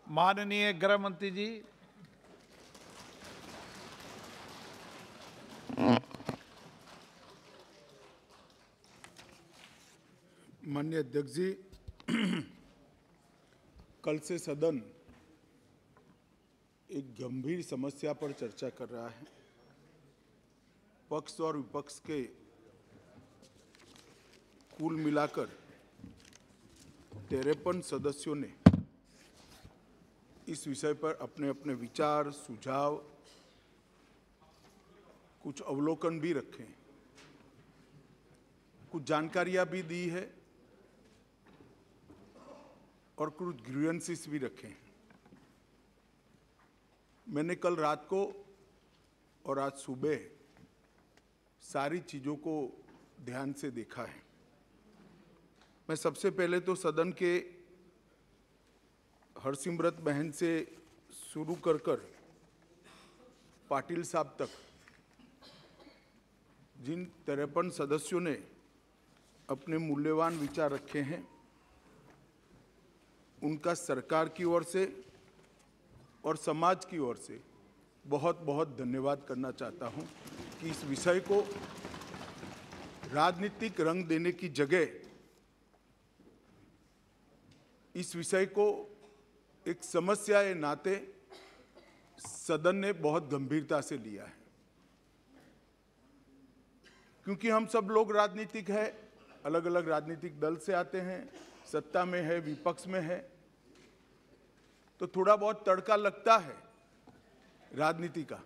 माननीय गृह मंत्री जी। माननीय अध्यक्ष जी, कल से सदन एक गंभीर समस्या पर चर्चा कर रहा है। पक्ष और विपक्ष के कुल मिलाकर 53 सदस्यों ने इस विषय पर अपने अपने विचार, सुझाव, कुछ अवलोकन भी रखे हैं, कुछ जानकारियां भी दी है और कुछ ग्रीवेंसेस भी रखे हैं। मैंने कल रात को और आज सुबह सारी चीज़ों को ध्यान से देखा है। मैं सबसे पहले तो सदन के हरसिमरत बहन से शुरू कर पाटिल साहब तक जिन 53 सदस्यों ने अपने मूल्यवान विचार रखे हैं, उनका सरकार की ओर से और समाज की ओर से बहुत बहुत धन्यवाद करना चाहता हूं कि इस विषय को राजनीतिक रंग देने की जगह इस विषय को एक समस्या के नाते सदन ने बहुत गंभीरता से लिया है। क्योंकि हम सब लोग राजनीतिक है, अलग अलग राजनीतिक दल से आते हैं, सत्ता में है, विपक्ष में है, तो थोड़ा बहुत तड़का लगता है राजनीति का।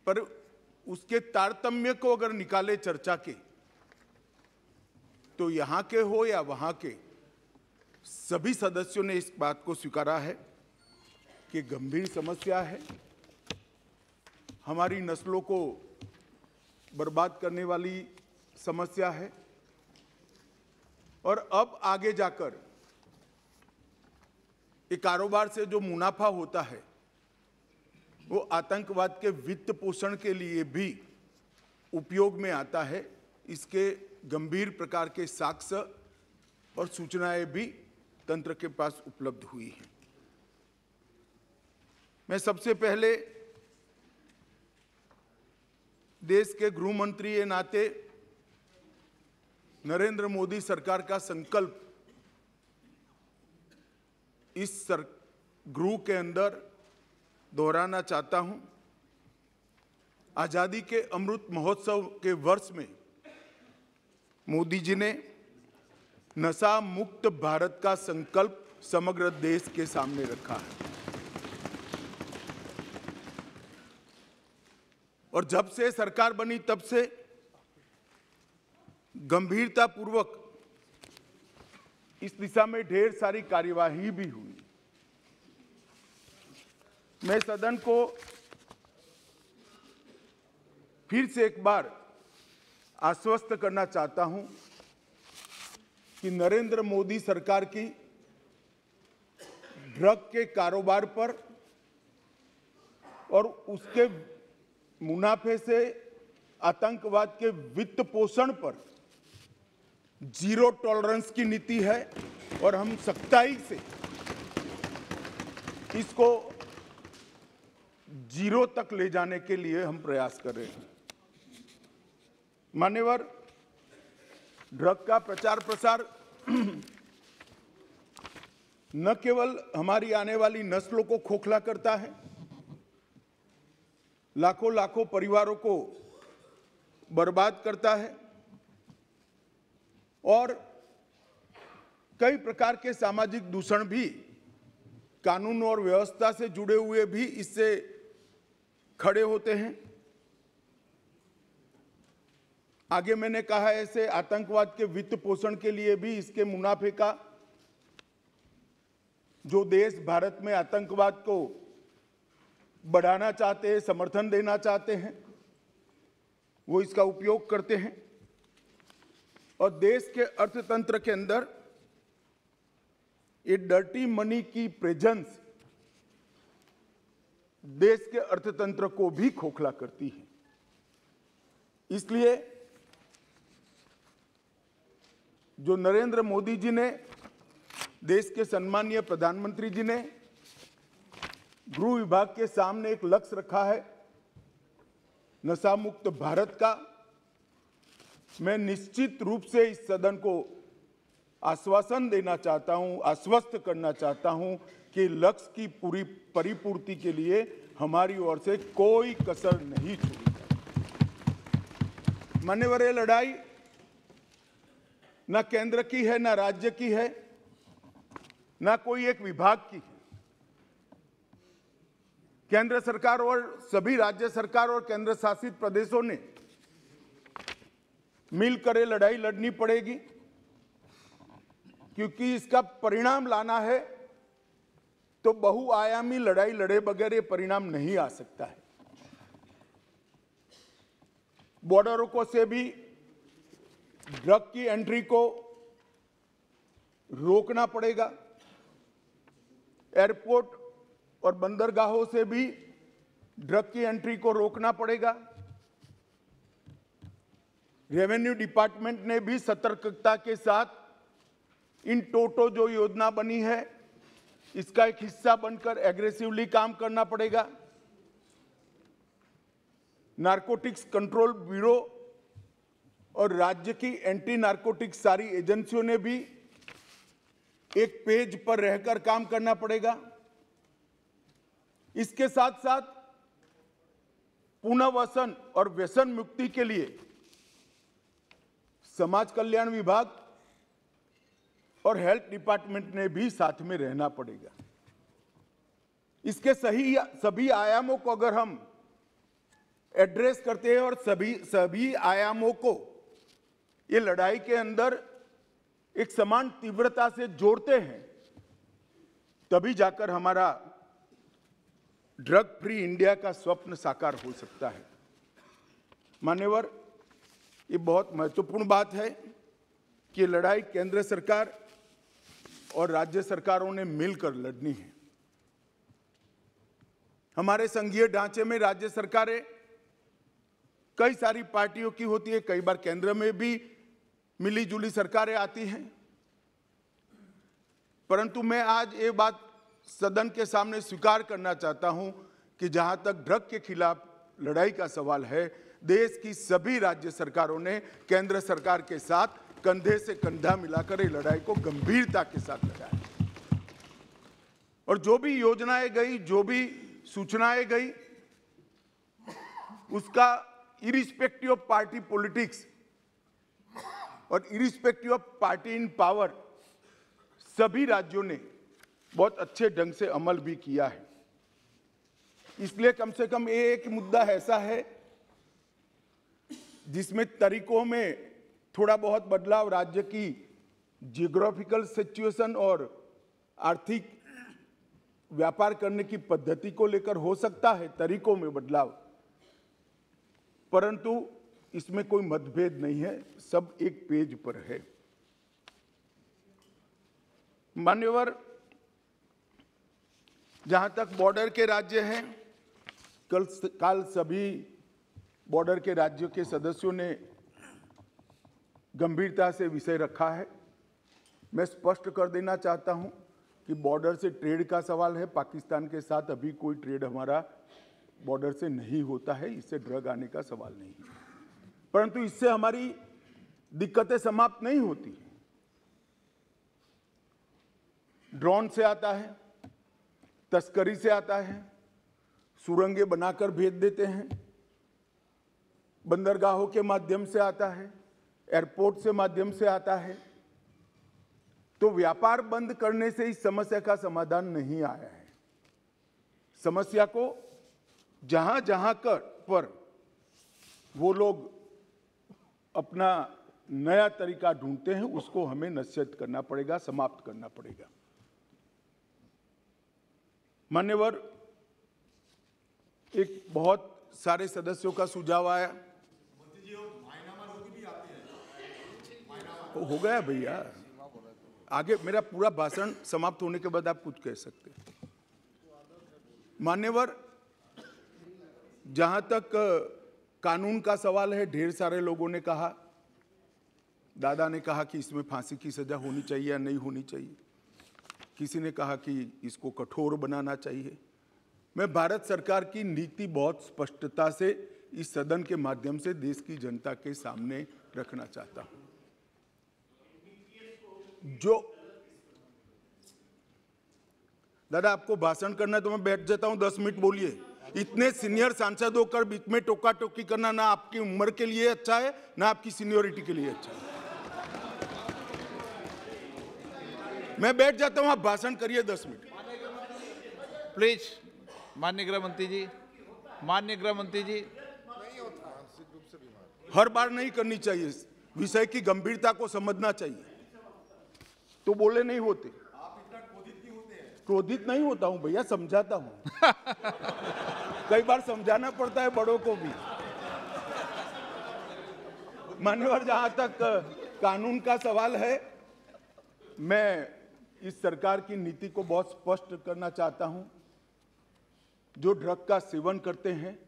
पर उसके तारतम्य को अगर निकाले चर्चा के, तो यहां के हो या वहां के, सभी सदस्यों ने इस बात को स्वीकारा है कि गंभीर समस्या है, हमारी नस्लों को बर्बाद करने वाली समस्या है और अब आगे जाकर ये कारोबार से जो मुनाफा होता है वो आतंकवाद के वित्त पोषण के लिए भी उपयोग में आता है। इसके गंभीर प्रकार के साक्ष्य और सूचनाएं भी तंत्र के पास उपलब्ध हुई हैं। मैं सबसे पहले देश के गृह मंत्री के नाते नरेंद्र मोदी सरकार का संकल्प इस गृह के अंदर दोहराना चाहता हूं। आजादी के अमृत महोत्सव के वर्ष में मोदी जी ने नशा मुक्त भारत का संकल्प समग्र देश के सामने रखा है और जब से सरकार बनी तब से गंभीरतापूर्वक इस दिशा में ढेर सारी कार्यवाही भी हुई। मैं सदन को फिर से एक बार आश्वस्त करना चाहता हूं कि नरेंद्र मोदी सरकार की ड्रग के कारोबार पर और उसके मुनाफे से आतंकवाद के वित्त पोषण पर जीरो टॉलरेंस की नीति है और हम सख्ताई से इसको जीरो तक ले जाने के लिए हम प्रयास कर रहे हैं। मान्यवर, ड्रग का प्रचार प्रसार न केवल हमारी आने वाली नस्लों को खोखला करता है, लाखों लाखों परिवारों को बर्बाद करता है और कई प्रकार के सामाजिक दूषण भी कानून और व्यवस्था से जुड़े हुए भी इससे खड़े होते हैं। आगे मैंने कहा, ऐसे आतंकवाद के वित्त पोषण के लिए भी इसके मुनाफे का जो देश भारत में आतंकवाद को बढ़ाना चाहते हैं, समर्थन देना चाहते हैं, वो इसका उपयोग करते हैं और देश के अर्थतंत्र के अंदर ये डर्टी मनी की प्रेजेंस देश के अर्थतंत्र को भी खोखला करती है। इसलिए जो नरेंद्र मोदी जी ने देश के सम्मानीय प्रधानमंत्री जी ने गृह विभाग के सामने एक लक्ष्य रखा है, नशा मुक्त भारत का। मैं निश्चित रूप से इस सदन को आश्वासन देना चाहता हूं, आश्वस्त करना चाहता हूं कि लक्ष्य की पूरी परिपूर्ति के लिए हमारी ओर से कोई कसर नहीं छोड़ी जाएगी। मान्यवर, ये लड़ाई ना केंद्र की है, ना राज्य की है, ना कोई एक विभाग की है। केंद्र सरकार और सभी राज्य सरकार और केंद्र शासित प्रदेशों ने मिलकर ये लड़ाई लड़नी पड़ेगी, क्योंकि इसका परिणाम लाना है तो बहुआयामी लड़ाई लड़े बगैर ये परिणाम नहीं आ सकता है। बॉर्डरों को से भी ड्रग की एंट्री को रोकना पड़ेगा। एयरपोर्ट और बंदरगाहों से भी ड्रग की एंट्री को रोकना पड़ेगा। रेवेन्यू डिपार्टमेंट ने भी सतर्कता के साथ इन टोटो जो योजना बनी है इसका एक हिस्सा बनकर एग्रेसिवली काम करना पड़ेगा। नारकोटिक्स कंट्रोल ब्यूरो और राज्य की एंटी नारकोटिक्स सारी एजेंसियों ने भी एक पेज पर रहकर काम करना पड़ेगा। इसके साथ साथ पुनर्वसन और व्यसन मुक्ति के लिए समाज कल्याण विभाग और हेल्थ डिपार्टमेंट ने भी साथ में रहना पड़ेगा। इसके सभी आयामों को अगर हम एड्रेस करते हैं और सभी आयामों को ये लड़ाई के अंदर एक समान तीव्रता से जोड़ते हैं, तभी जाकर हमारा ड्रग फ्री इंडिया का स्वप्न साकार हो सकता है। मान्यवर, ये बहुत महत्वपूर्ण बात है कि लड़ाई केंद्र सरकार और राज्य सरकारों ने मिलकर लड़नी है। हमारे संघीय ढांचे में राज्य सरकारें कई सारी पार्टियों की होती है, कई बार केंद्र में भी मिली जुली सरकारें आती हैं, परंतु मैं आज ये बात सदन के सामने स्वीकार करना चाहता हूं कि जहां तक ड्रग के खिलाफ लड़ाई का सवाल है, देश की सभी राज्य सरकारों ने केंद्र सरकार के साथ कंधे से कंधा मिलाकर ये लड़ाई को गंभीरता के साथ लड़ा है। और जो भी योजनाएं गई, जो भी सूचनाएं गई, उसका इरिस्पेक्टिव ऑफ पार्टी पॉलिटिक्स और irrespective of party in power सभी राज्यों ने बहुत अच्छे ढंग से अमल भी किया है। इसलिए कम से कम एक मुद्दा ऐसा है जिसमें तरीकों में थोड़ा बहुत बदलाव राज्य की जियोग्राफिकल सिचुएशन और आर्थिक व्यापार करने की पद्धति को लेकर हो सकता है, तरीकों में बदलाव, परंतु इसमें कोई मतभेद नहीं है, सब एक पेज पर है। मान्यवर, जहां तक बॉर्डर के राज्य हैं, कल सभी बॉर्डर के राज्यों के सदस्यों ने गंभीरता से विषय रखा है। मैं स्पष्ट कर देना चाहता हूं कि बॉर्डर से ट्रेड का सवाल है। पाकिस्तान के साथ अभी कोई ट्रेड हमारा बॉर्डर से नहीं होता है, इससे ड्रग आने का सवाल नहीं है, परंतु इससे हमारी दिक्कतें समाप्त नहीं होती। ड्रोन से आता है, तस्करी से आता है, सुरंगें बनाकर भेज देते हैं, बंदरगाहों के माध्यम से आता है, एयरपोर्ट से माध्यम से आता है। तो व्यापार बंद करने से इस समस्या का समाधान नहीं आया है। समस्या को जहां जहां पर वो लोग अपना नया तरीका ढूंढते हैं, उसको हमें नसीहत करना पड़ेगा, समाप्त करना पड़ेगा। मान्यवर, एक बहुत सारे सदस्यों का सुझाव आया, हो गया भैया, आगे मेरा पूरा भाषण समाप्त होने के बाद आप कुछ कह सकते हैं। मान्यवर, जहां तक कानून का सवाल है, ढेर सारे लोगों ने कहा, दादा ने कहा कि इसमें फांसी की सजा होनी चाहिए या नहीं होनी चाहिए। किसी ने कहा कि इसको कठोर बनाना चाहिए। मैं भारत सरकार की नीति बहुत स्पष्टता से इस सदन के माध्यम से देश की जनता के सामने रखना चाहता हूं। जो दादा आपको भाषण करना है तो मैं बैठ जाता हूं, 10 मिनट बोलिए। इतने सीनियर सांसद होकर बीच में टोका टोकी करना ना आपकी उम्र के लिए अच्छा है ना आपकी सीनियोरिटी के लिए अच्छा है। मैं बैठ जाता हूं, आप भाषण करिए 10 मिनट प्लीज। माननीय गृह मंत्री जी, माननीय गृह मंत्री जी। हर बार नहीं करनी चाहिए, विषय की गंभीरता को समझना चाहिए, तो बोले नहीं होते। क्रोधित नहीं होता हूं भैया, समझाता हूं। कई बार समझाना पड़ता है बड़ों को भी। मान्यवर, जहां तक कानून का सवाल है, मैं इस सरकार की नीति को बहुत स्पष्ट करना चाहता हूं। जो ड्रग का सेवन करते हैं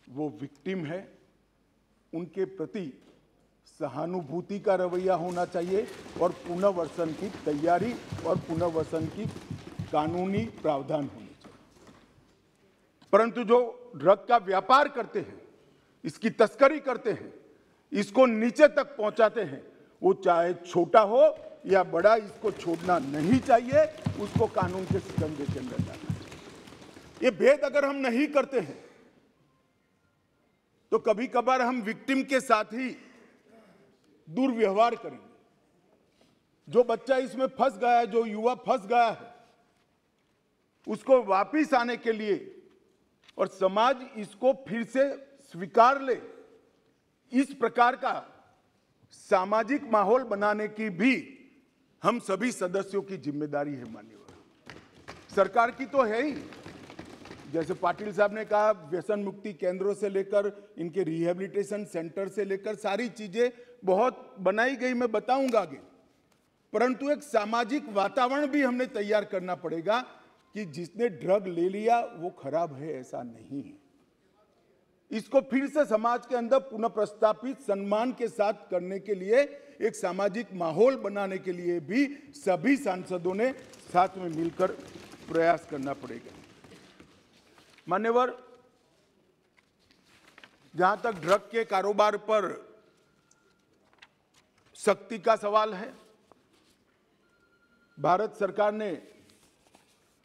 वो विक्टिम है, उनके प्रति सहानुभूति का रवैया होना चाहिए और पुनर्वसन की तैयारी और पुनर्वसन की कानूनी प्रावधान होनी चाहिए। परंतु जो ड्रग का व्यापार करते हैं, इसकी तस्करी करते हैं, इसको नीचे तक पहुंचाते हैं, वो चाहे छोटा हो या बड़ा, इसको छोड़ना नहीं चाहिए, उसको कानून के शिकंजे के अंदर डालना चाहिए। ये भेद अगर हम नहीं करते हैं तो कभी कभार हम विक्टिम के साथ ही दुर्व्यवहार करेंगे। जो बच्चा इसमें फंस गया है, जो युवा फंस गया है, उसको वापिस आने के लिए और समाज इसको फिर से स्वीकार ले, इस प्रकार का सामाजिक माहौल बनाने की भी हम सभी सदस्यों की जिम्मेदारी है। माननीय सरकार की तो है ही। जैसे पाटिल साहब ने कहा, व्यसन मुक्ति केंद्रों से लेकर इनके रिहेबिलिटेशन सेंटर से लेकर सारी चीजें बहुत बनाई गई, मैं बताऊंगा आगे। परंतु एक सामाजिक वातावरण भी हमने तैयार करना पड़ेगा कि जिसने ड्रग ले लिया वो खराब है, ऐसा नहीं है। इसको फिर से समाज के अंदर पुनः प्रस्तापित सम्मान के साथ करने के लिए, एक सामाजिक माहौल बनाने के लिए भी सभी सांसदों ने साथ में मिलकर प्रयास करना पड़ेगा। मान्यवर, जहां तक ड्रग के कारोबार पर सख्ती का सवाल है, भारत सरकार ने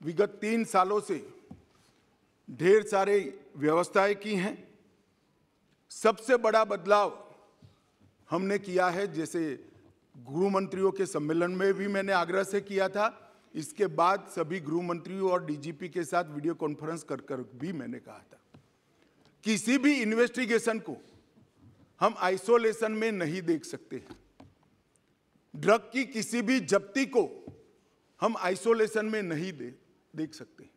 विगत 3 सालों से ढेर सारे व्यवस्थाएं की हैं। सबसे बड़ा बदलाव हमने किया है, जैसे गृह मंत्रियों के सम्मेलन में भी मैंने आग्रह से किया था, इसके बाद सभी गृह मंत्रियों और डीजीपी के साथ वीडियो कॉन्फ्रेंस कर भी मैंने कहा था, किसी भी इन्वेस्टिगेशन को हम आइसोलेशन में नहीं देख सकते। ड्रग की किसी भी जब्ती को हम आइसोलेशन में नहीं देख सकते।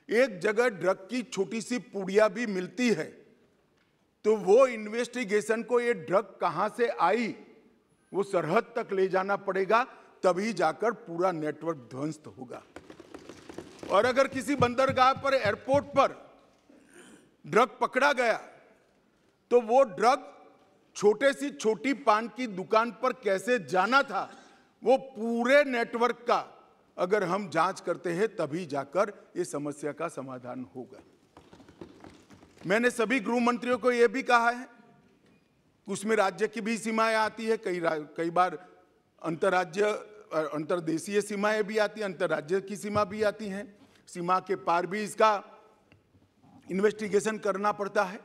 एक जगह ड्रग की छोटी सी पुड़िया भी मिलती है तो वो इन्वेस्टिगेशन को, ये ड्रग कहां से आई, वो सरहद तक ले जाना पड़ेगा, तभी जाकर पूरा नेटवर्क ध्वस्त होगा। और अगर किसी बंदरगाह पर, एयरपोर्ट पर ड्रग पकड़ा गया तो वो ड्रग छोटे सी छोटी पान की दुकान पर कैसे जाना था, वो पूरे नेटवर्क का अगर हम जांच करते हैं तभी जाकर ये समस्या का समाधान होगा। मैंने सभी गृह मंत्रियों को यह भी कहा है, उसमें राज्य की भी सीमाएं आती है, कई बार अंतर्राज्य अंतर्देशीय सीमाएं भी आती हैं, अंतर्राज्य की सीमा भी आती हैं, सीमा के पार भी इसका इन्वेस्टिगेशन करना पड़ता है।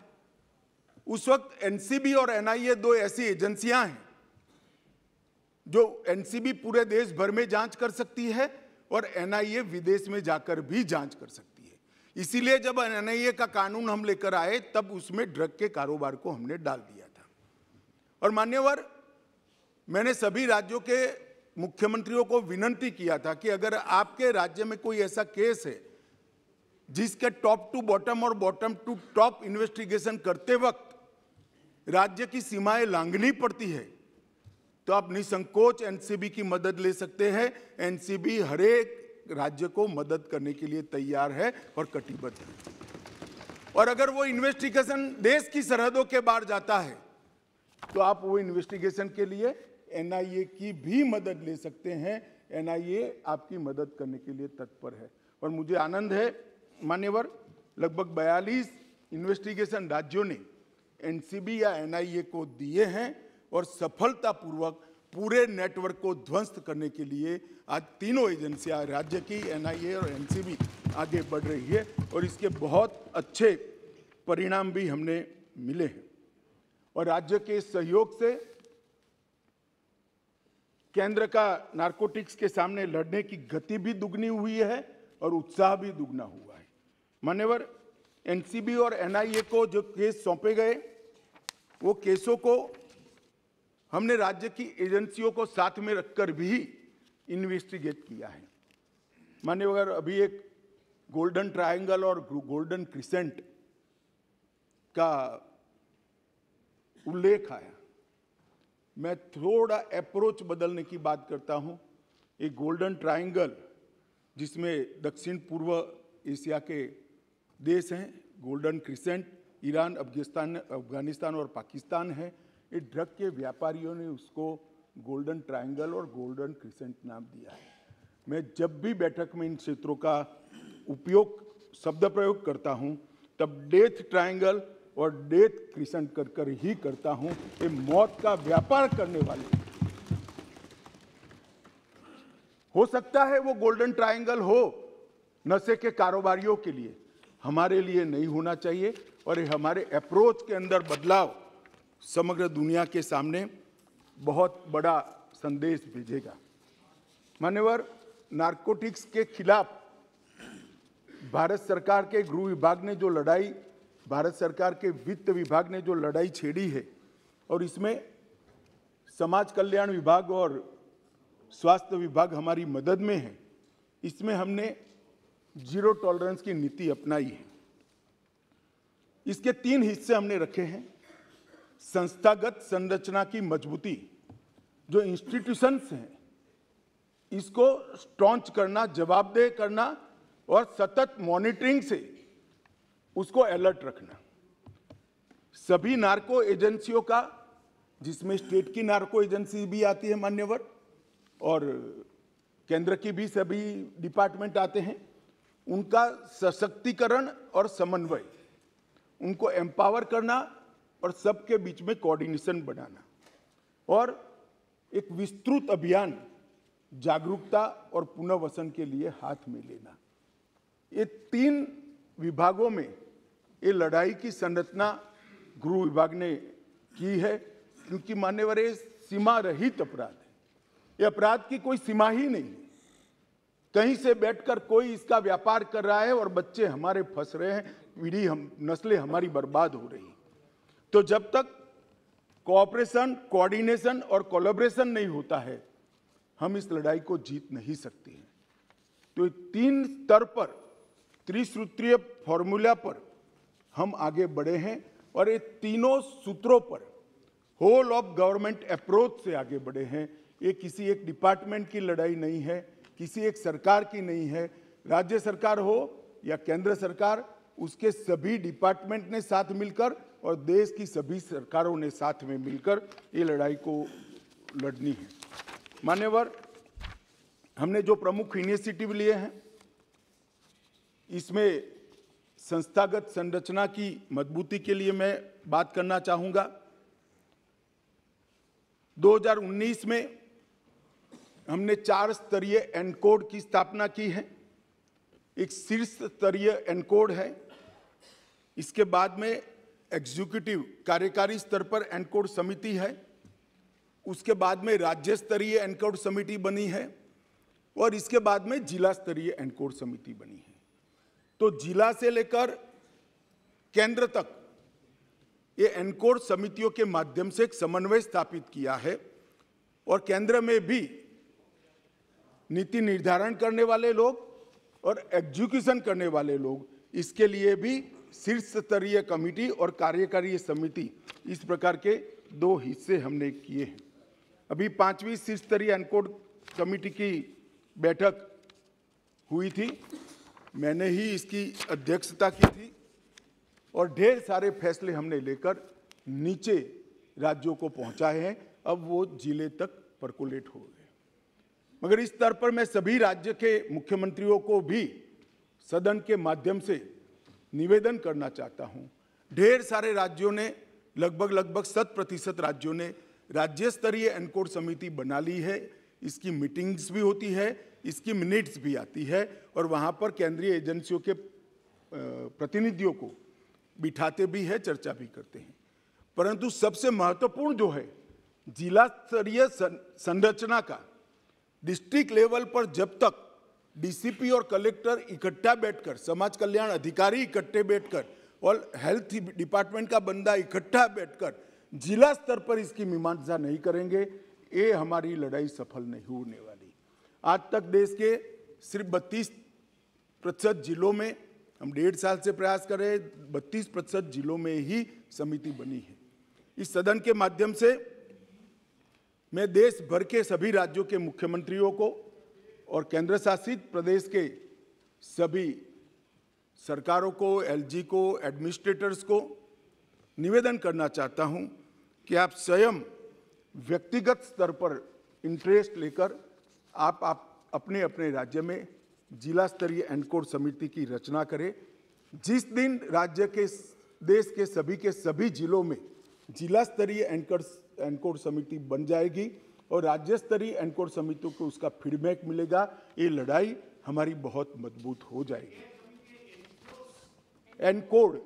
उस वक्त एनसीबी और एनआईए 2 ऐसी एजेंसियां हैं जो एनसीबी पूरे देश भर में जांच कर सकती है और एनआईए विदेश में जाकर भी जांच कर सकती है। इसीलिए जब एनआईए का कानून हम लेकर आए तब उसमें ड्रग के कारोबार को हमने डाल दिया था। और मान्यवर, मैंने सभी राज्यों के मुख्यमंत्रियों को विनती किया था कि अगर आपके राज्य में कोई ऐसा केस है जिसके टॉप टू बॉटम और बॉटम टू टॉप इन्वेस्टिगेशन करते वक्त राज्य की सीमाएं लांघनी पड़ती है, तो आप निसंकोच एनसीबी की मदद ले सकते हैं। एनसीबी हर एक राज्य को मदद करने के लिए तैयार है और कटिबद्ध है। और अगर वो इन्वेस्टिगेशन देश की सरहदों के बाहर जाता है तो आप वो इन्वेस्टिगेशन के लिए एनआईए की भी मदद ले सकते हैं, एनआईए आपकी मदद करने के लिए तत्पर है। और मुझे आनंद है मान्यवर, लगभग 42 इन्वेस्टिगेशन राज्यों ने एनसीबी या एनआईए को दिए हैं और सफलतापूर्वक पूरे नेटवर्क को ध्वस्त करने के लिए आज तीनों एजेंसियां, राज्य की, एनआईए और एनसीबी, आगे बढ़ रही है और इसके बहुत अच्छे परिणाम भी हमने मिले हैं। और राज्य के सहयोग से केंद्र का नारकोटिक्स के सामने लड़ने की गति भी दुगनी हुई है और उत्साह भी दुगना हुआ है। मान्यवर, एनसीबी और एनआईए को जो केस सौंपे गए, वो केसों को हमने राज्य की एजेंसियों को साथ में रखकर भी इन्वेस्टिगेट किया है। मान्यवर, अभी एक गोल्डन ट्रायंगल और गोल्डन क्रिसेंट का उल्लेख आया। मैं थोड़ा अप्रोच बदलने की बात करता हूं। एक गोल्डन ट्रायंगल जिसमें दक्षिण पूर्व एशिया के देश हैं, गोल्डन क्रिसेंट ईरान, अफगानिस्तान और पाकिस्तान है। ये ड्रग के व्यापारियों ने उसको गोल्डन ट्रायंगल और गोल्डन क्रिसेंट नाम दिया है। मैं जब भी बैठक में इन क्षेत्रों का शब्द प्रयोग करता हूं, तब डेथ ट्रायंगल और डेथ क्रिसेंट कर ही करता हूं। ये मौत का व्यापार करने वाले, हो सकता है वो गोल्डन ट्रायंगल हो नशे के कारोबारियों के लिए, हमारे लिए नहीं होना चाहिए। और ये हमारे अप्रोच के अंदर बदलाव समग्र दुनिया के सामने बहुत बड़ा संदेश भेजेगा। मान्यवर, नारकोटिक्स के खिलाफ भारत सरकार के गृह विभाग ने जो लड़ाई, भारत सरकार के वित्त विभाग ने जो लड़ाई छेड़ी है, और इसमें समाज कल्याण विभाग और स्वास्थ्य विभाग हमारी मदद में है, इसमें हमने जीरो टॉलरेंस की नीति अपनाई है। इसके 3 हिस्से हमने रखे हैं। संस्थागत संरचना की मजबूती, जो इंस्टीट्यूशंस हैं इसको स्ट्रॉन्च करना, जवाबदेह करना और सतत मॉनिटरिंग से उसको अलर्ट रखना। सभी नार्को एजेंसियों का, जिसमें स्टेट की नार्को एजेंसी भी आती है मान्यवर, और केंद्र की भी सभी डिपार्टमेंट आते हैं, उनका सशक्तिकरण और समन्वय, उनको एम्पावर करना और सबके बीच में कोऑर्डिनेशन बनाना, और एक विस्तृत अभियान जागरूकता और पुनर्वसन के लिए हाथ में लेना। ये 3 विभागों में ये लड़ाई की संरचना गृह विभाग ने की है, क्योंकि मान्यवर ये सीमा रहित अपराध है। ये अपराध की कोई सीमा ही नहीं है। कहीं से बैठकर कोई इसका व्यापार कर रहा है और बच्चे हमारे फंस रहे हैं, नस्लें हमारी बर्बाद हो रही हैं। तो जब तक कोऑपरेशन, कोऑर्डिनेशन और कोलैबोरेशन नहीं होता है, हम इस लड़ाई को जीत नहीं सकते हैं। तो 3 स्तर पर, त्रिसूत्रीय फॉर्मूला पर हम आगे बढ़े हैं और ये तीनों सूत्रों पर होल ऑफ गवर्नमेंट अप्रोच से आगे बढ़े हैं। ये किसी एक डिपार्टमेंट की लड़ाई नहीं है, किसी एक सरकार की नहीं है। राज्य सरकार हो या केंद्र सरकार, उसके सभी डिपार्टमेंट ने साथ मिलकर और देश की सभी सरकारों ने साथ में मिलकर ये लड़ाई को लड़नी है। मान्यवर, हमने जो प्रमुख इनिशिएटिव लिए हैं, इसमें संस्थागत संरचना की मजबूती के लिए मैं बात करना चाहूंगा। 2019 में हमने 4 स्तरीय एनकोड की स्थापना की है। एक शीर्ष स्तरीय एनकोड है, इसके बाद में एग्जीक्यूटिव कार्यकारी स्तर पर एनकोड समिति है, उसके बाद में राज्य स्तरीय एनकोड समिति बनी है और इसके बाद में जिला स्तरीय एनकोड समिति बनी है। तो जिला से लेकर केंद्र तक ये एनकोड समितियों के माध्यम से एक समन्वय स्थापित किया है और केंद्र में भी नीति निर्धारण करने वाले लोग और एग्जीक्यूशन करने वाले लोग, इसके लिए भी शीर्ष स्तरीय कमेटी और कार्यकारी समिति, इस प्रकार के 2 हिस्से हमने किए हैं। अभी 5वीं शीर्ष स्तरीय एनकोड कमेटी की बैठक हुई थी, मैंने ही इसकी अध्यक्षता की थी और ढेर सारे फैसले हमने लेकर नीचे राज्यों को पहुंचाए हैं। अब वो जिले तक परकोलेट हो गए। मगर इस स्तर पर मैं सभी राज्य के मुख्यमंत्रियों को भी सदन के माध्यम से निवेदन करना चाहता हूं। ढेर सारे राज्यों ने लगभग 100% राज्यों ने राज्य स्तरीय एनकोड समिति बना ली है। इसकी मीटिंग्स भी होती है, इसकी मिनट्स भी आती है और वहां पर केंद्रीय एजेंसियों के प्रतिनिधियों को बिठाते भी है, चर्चा भी करते हैं। परंतु सबसे महत्वपूर्ण जो है, जिला स्तरीय संरचना का डिस्ट्रिक्ट लेवल पर जब तक डीसीपी और कलेक्टर इकट्ठा बैठकर, समाज कल्याण अधिकारी इकट्ठे बैठकर और हेल्थ डिपार्टमेंट का बंदा इकट्ठा बैठकर जिला स्तर पर इसकी मीमांसा नहीं करेंगे, ये हमारी लड़ाई सफल नहीं होने वाली। आज तक देश के सिर्फ 32% जिलों में, हम 1.5 साल से प्रयास कर रहे हैं, 32% जिलों में ही समिति बनी है। इस सदन के माध्यम से मैं देश भर के सभी राज्यों के मुख्यमंत्रियों को और केंद्र शासित प्रदेश के सभी सरकारों को, एलजी को, एडमिनिस्ट्रेटर्स को निवेदन करना चाहता हूं कि आप स्वयं व्यक्तिगत स्तर पर इंटरेस्ट लेकर आप अपने अपने राज्य में जिला स्तरीय एनकोड समिति की रचना करें। जिस दिन राज्य के, देश के सभी जिलों में जिला स्तरीय एनकोड समिति बन जाएगी और राज्य स्तरीय एनकोड समितियों को उसका फीडबैक मिलेगा, ये लड़ाई हमारी बहुत मजबूत हो जाएगी। एनकोड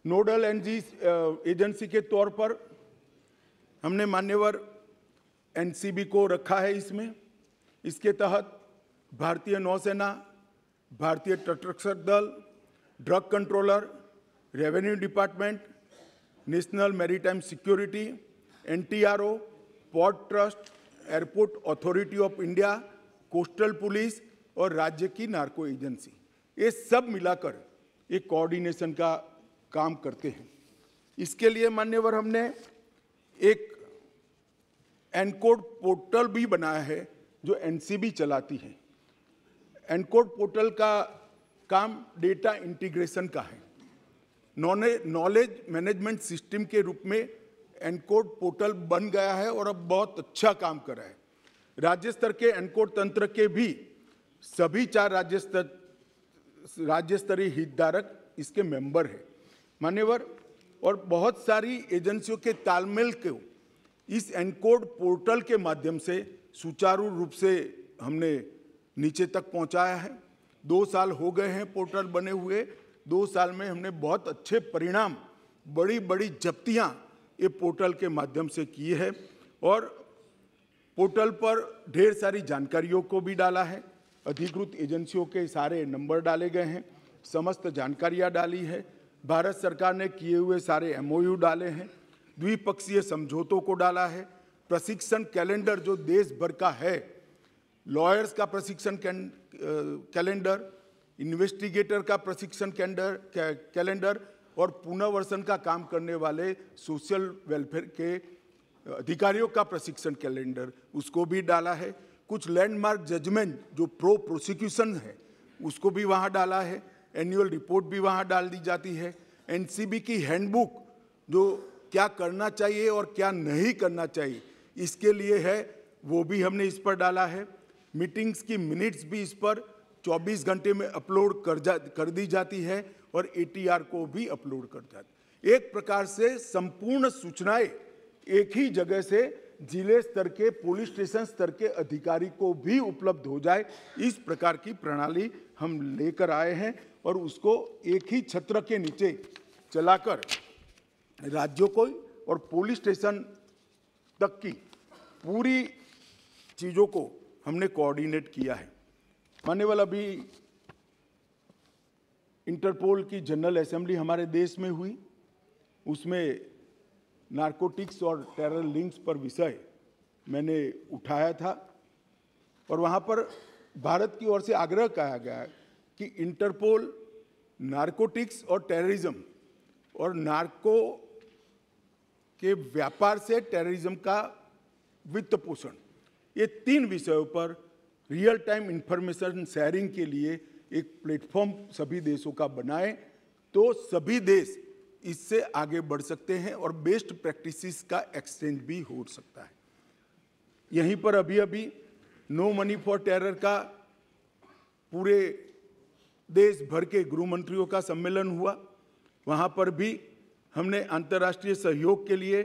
नोडल एजेंसी के तौर पर हमने मान्यवर एनसीबी को रखा है। इसके तहत भारतीय नौसेना, भारतीय तटरक्षक दल, drug controller, revenue department, national maritime security, NTRO, port trust, airport authority of India, coastal police और राज्य की नार्को एजेंसी, ये सब मिलाकर एक कोऑर्डिनेशन का काम करते हैं। इसके लिए मान्यवर हमने एक एनकोड पोर्टल भी बनाया है जो एनसीबी चलाती है। एनकोड पोर्टल का काम डेटा इंटीग्रेशन का है। नॉलेज मैनेजमेंट सिस्टम के रूप में एनकोड पोर्टल बन गया है और अब बहुत अच्छा काम कर रहा है। राज्य स्तर के एनकोड तंत्र के भी सभी 4 राज्य स्तरीय हितधारक इसके मेंबर हैं मान्यवर, और बहुत सारी एजेंसियों के तालमेल को इस एनकोड पोर्टल के माध्यम से सुचारू रूप से हमने नीचे तक पहुंचाया है। 2 साल हो गए हैं पोर्टल बने हुए। 2 साल में हमने बहुत अच्छे परिणाम, बड़ी बड़ी जब्तियां ये पोर्टल के माध्यम से की है और पोर्टल पर ढेर सारी जानकारियों को भी डाला है। अधिकृत एजेंसियों के सारे नंबर डाले गए हैं, समस्त जानकारियां डाली है। भारत सरकार ने किए हुए सारे एमओयू डाले हैं, द्विपक्षीय समझौतों को डाला है, प्रशिक्षण कैलेंडर जो देश भर का है, लॉयर्स का प्रशिक्षण कैलेंडर, इन्वेस्टिगेटर का प्रशिक्षण कैलेंडर और पुनर्वसन का काम करने वाले सोशल वेलफेयर के अधिकारियों का प्रशिक्षण कैलेंडर, उसको भी डाला है। कुछ लैंडमार्क जजमेंट जो प्रो प्रोसिक्यूशन है उसको भी वहाँ डाला है। एनुअल रिपोर्ट भी वहाँ डाल दी जाती है। एनसीबी की हैंडबुक जो क्या करना चाहिए और क्या नहीं करना चाहिए इसके लिए है, वो भी हमने इस पर डाला है। मीटिंग्स की मिनट्स भी इस पर 24 घंटे में अपलोड कर दी जाती है और एटीआर को भी अपलोड कर जाती है। एक प्रकार से संपूर्ण सूचनाएं एक ही जगह से जिले स्तर के, पुलिस स्टेशन स्तर के अधिकारी को भी उपलब्ध हो जाए, इस प्रकार की प्रणाली हम लेकर आए हैं और उसको एक ही छत्र के नीचे चलाकर राज्यों को और पुलिस स्टेशन तक की पूरी चीज़ों को हमने कोऑर्डिनेट किया है। मान्यवर, अभी इंटरपोल की जनरल असेंबली हमारे देश में हुई, उसमें नारकोटिक्स और टेरर लिंक्स पर विषय मैंने उठाया था और वहाँ पर भारत की ओर से आग्रह किया गया कि इंटरपोल नारकोटिक्स और टेररिज्म और नार्को के व्यापार से टेररिज्म का वित्त पोषण, ये 3 विषयों पर रियल टाइम इंफॉर्मेशन शेयरिंग के लिए एक प्लेटफॉर्म सभी देशों का बनाए तो सभी देश इससे आगे बढ़ सकते हैं और बेस्ट प्रैक्टिसेस का एक्सचेंज भी हो सकता है। यहीं पर अभी अभी नो मनी फॉर टेरर का पूरे देश भर के गृह मंत्रियों का सम्मेलन हुआ। वहाँ पर भी हमने अंतर्राष्ट्रीय सहयोग के लिए,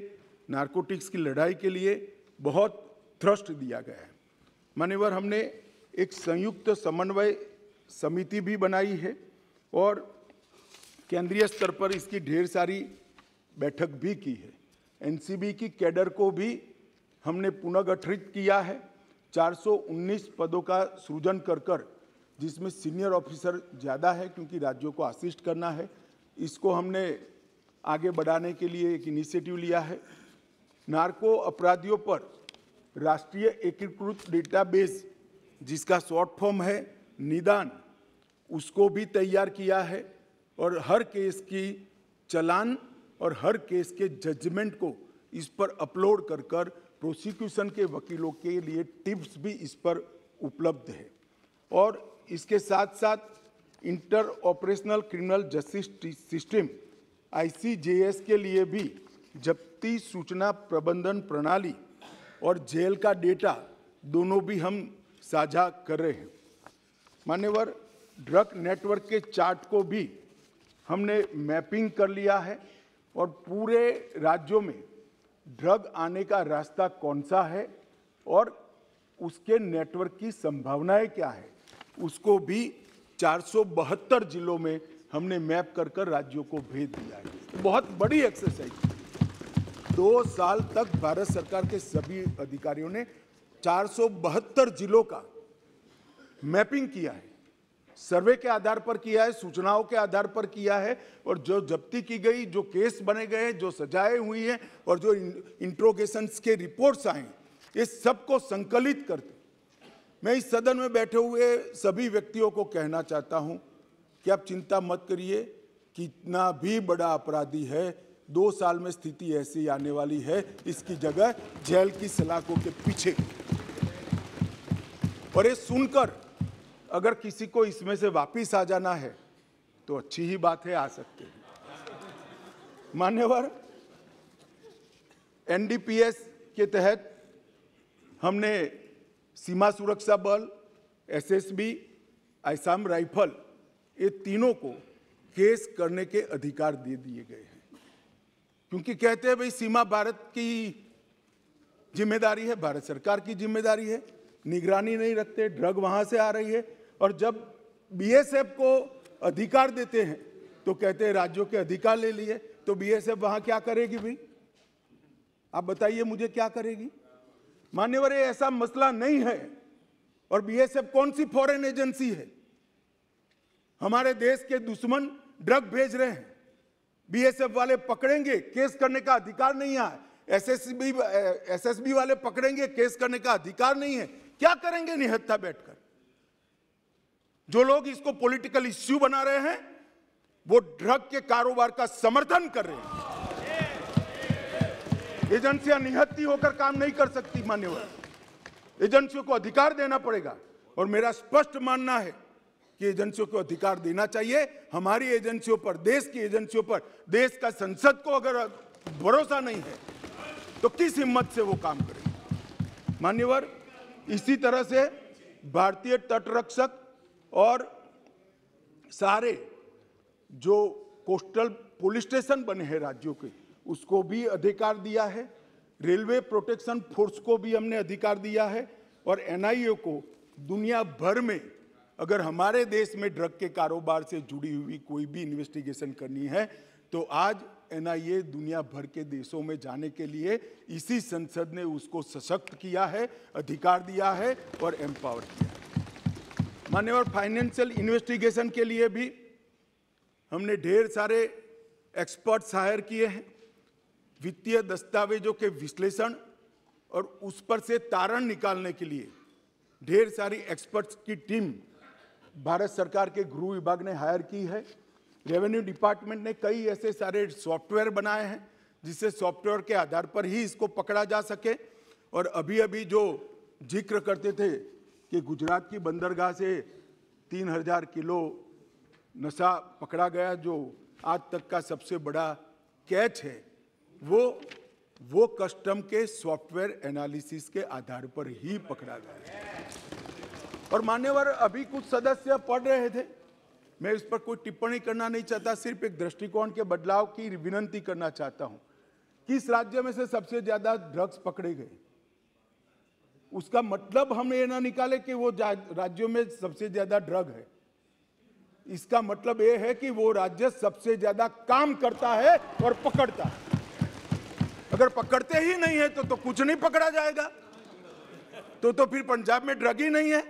नारकोटिक्स की लड़ाई के लिए बहुत थ्रस्ट दिया गया है। मान्यवर, हमने एक संयुक्त समन्वय समिति भी बनाई है और केंद्रीय स्तर पर इसकी ढेर सारी बैठक भी की है। एनसीबी की कैडर को भी हमने पुनर्गठित किया है। 419 पदों का सृजन कर जिसमें सीनियर ऑफिसर ज़्यादा है क्योंकि राज्यों को असिस्ट करना है, इसको हमने आगे बढ़ाने के लिए एक इनिशिएटिव लिया है। नार्को अपराधियों पर राष्ट्रीय एकीकृत डेटाबेस, जिसका शॉर्ट फॉर्म है निदान, उसको भी तैयार किया है और हर केस की चालान और हर केस के जजमेंट को इस पर अपलोड कर प्रोसिक्यूशन के वकीलों के लिए टिप्स भी इस पर उपलब्ध है। और इसके साथ साथ inter operational criminal justice system ICJS के लिए भी जब्ती सूचना प्रबंधन प्रणाली और जेल का डेटा दोनों भी हम साझा कर रहे हैं। मान्यवर, ड्रग नेटवर्क के चार्ट को भी हमने मैपिंग कर लिया है और पूरे राज्यों में ड्रग आने का रास्ता कौन सा है और उसके नेटवर्क की संभावनाएं क्या है, उसको भी 472 जिलों में हमने मैप कर राज्यों को भेज दिया है। बहुत बड़ी एक्सरसाइज। 2 साल तक भारत सरकार के सभी अधिकारियों ने 472 जिलों का मैपिंग किया है, सर्वे के आधार पर किया है, सूचनाओं के आधार पर किया है और जो जब्ती की गई, जो केस बने गए, जो सजाएं हुई हैं और जो इंट्रोगेशंस के रिपोर्ट्स आए, ये सबको संकलित करते मैं इस सदन में बैठे हुए सभी व्यक्तियों को कहना चाहता हूं कि आप चिंता मत करिए। कितना भी बड़ा अपराधी है, 2 साल में स्थिति ऐसी आने वाली है, इसकी जगह जेल की सलाखों के पीछे। और ये सुनकर अगर किसी को इसमें से वापिस आ जाना है तो अच्छी ही बात है, आ सकते हैं। मान्यवर, NDPS के तहत हमने सीमा सुरक्षा बल, SSB, असम राइफल, ये तीनों को केस करने के अधिकार दे दिए गए हैं क्योंकि कहते हैं भाई सीमा भारत की जिम्मेदारी है, भारत सरकार की जिम्मेदारी है, निगरानी नहीं रखते, ड्रग वहां से आ रही है। और जब BSF को अधिकार देते हैं तो कहते हैं राज्यों के अधिकार ले लिए, तो BSF वहां क्या करेगी भाई? आप बताइए मुझे, क्या करेगी? मान्यवर, ये ऐसा मसला नहीं है। और BSF कौन सी फॉरेन एजेंसी है? हमारे देश के दुश्मन ड्रग भेज रहे हैं, BSF वाले पकड़ेंगे, केस करने का अधिकार नहीं है। SSB वाले पकड़ेंगे, केस करने का अधिकार नहीं है। क्या करेंगे निहत्था बैठकर? जो लोग इसको पॉलिटिकल इश्यू बना रहे हैं वो ड्रग के कारोबार का समर्थन कर रहे हैं। एजेंसियां निहत्थी होकर काम नहीं कर सकती। मान्यवर, एजेंसियों को अधिकार देना पड़ेगा और मेरा स्पष्ट मानना है कि एजेंसियों को अधिकार देना चाहिए। हमारी एजेंसियों पर, देश की एजेंसियों पर, देश का संसद को अगर भरोसा नहीं है तो किस हिम्मत से वो काम करेंगे? मान्यवर, इसी तरह से भारतीय तटरक्षक और सारे जो कोस्टल पुलिस स्टेशन बने हैं राज्यों के, उसको भी अधिकार दिया है। रेलवे प्रोटेक्शन फोर्स को भी हमने अधिकार दिया है और NIA को दुनिया भर में अगर हमारे देश में ड्रग के कारोबार से जुड़ी हुई कोई भी इन्वेस्टिगेशन करनी है तो आज NIA दुनिया भर के देशों में जाने के लिए इसी संसद ने उसको सशक्त किया है, अधिकार दिया है और एम्पावर किया है। मान्यवर, फाइनेंशियल इन्वेस्टिगेशन के लिए भी हमने ढेर सारे एक्सपर्ट्स हायर किए हैं। वित्तीय दस्तावेजों के विश्लेषण और उस पर से तारण निकालने के लिए ढेर सारी एक्सपर्ट्स की टीम भारत सरकार के गृह विभाग ने हायर की है। रेवेन्यू डिपार्टमेंट ने कई ऐसे सारे सॉफ्टवेयर बनाए हैं जिससे सॉफ्टवेयर के आधार पर ही इसको पकड़ा जा सके। और अभी अभी जो जिक्र करते थे कि गुजरात की बंदरगाह से 3000 किलो नशा पकड़ा गया, जो आज तक का सबसे बड़ा कैच है, वो वो कस्टम के सॉफ्टवेयर एनालिसिस के आधार पर ही पकड़ा गया। और मान्यवर, अभी कुछ सदस्य पढ़ रहे थे, मैं इस पर कोई टिप्पणी करना नहीं चाहता, सिर्फ एक दृष्टिकोण के बदलाव की विनंती करना चाहता हूं। किस राज्य में से सबसे ज्यादा ड्रग्स पकड़े गए, उसका मतलब हम ये ना निकाले कि वो राज्यों में सबसे ज्यादा ड्रग है। इसका मतलब ये है कि वो राज्य सबसे ज्यादा काम करता है और पकड़ता है। अगर पकड़ते ही नहीं है तो कुछ नहीं पकड़ा जाएगा, तो फिर पंजाब में ड्रग ही नहीं है।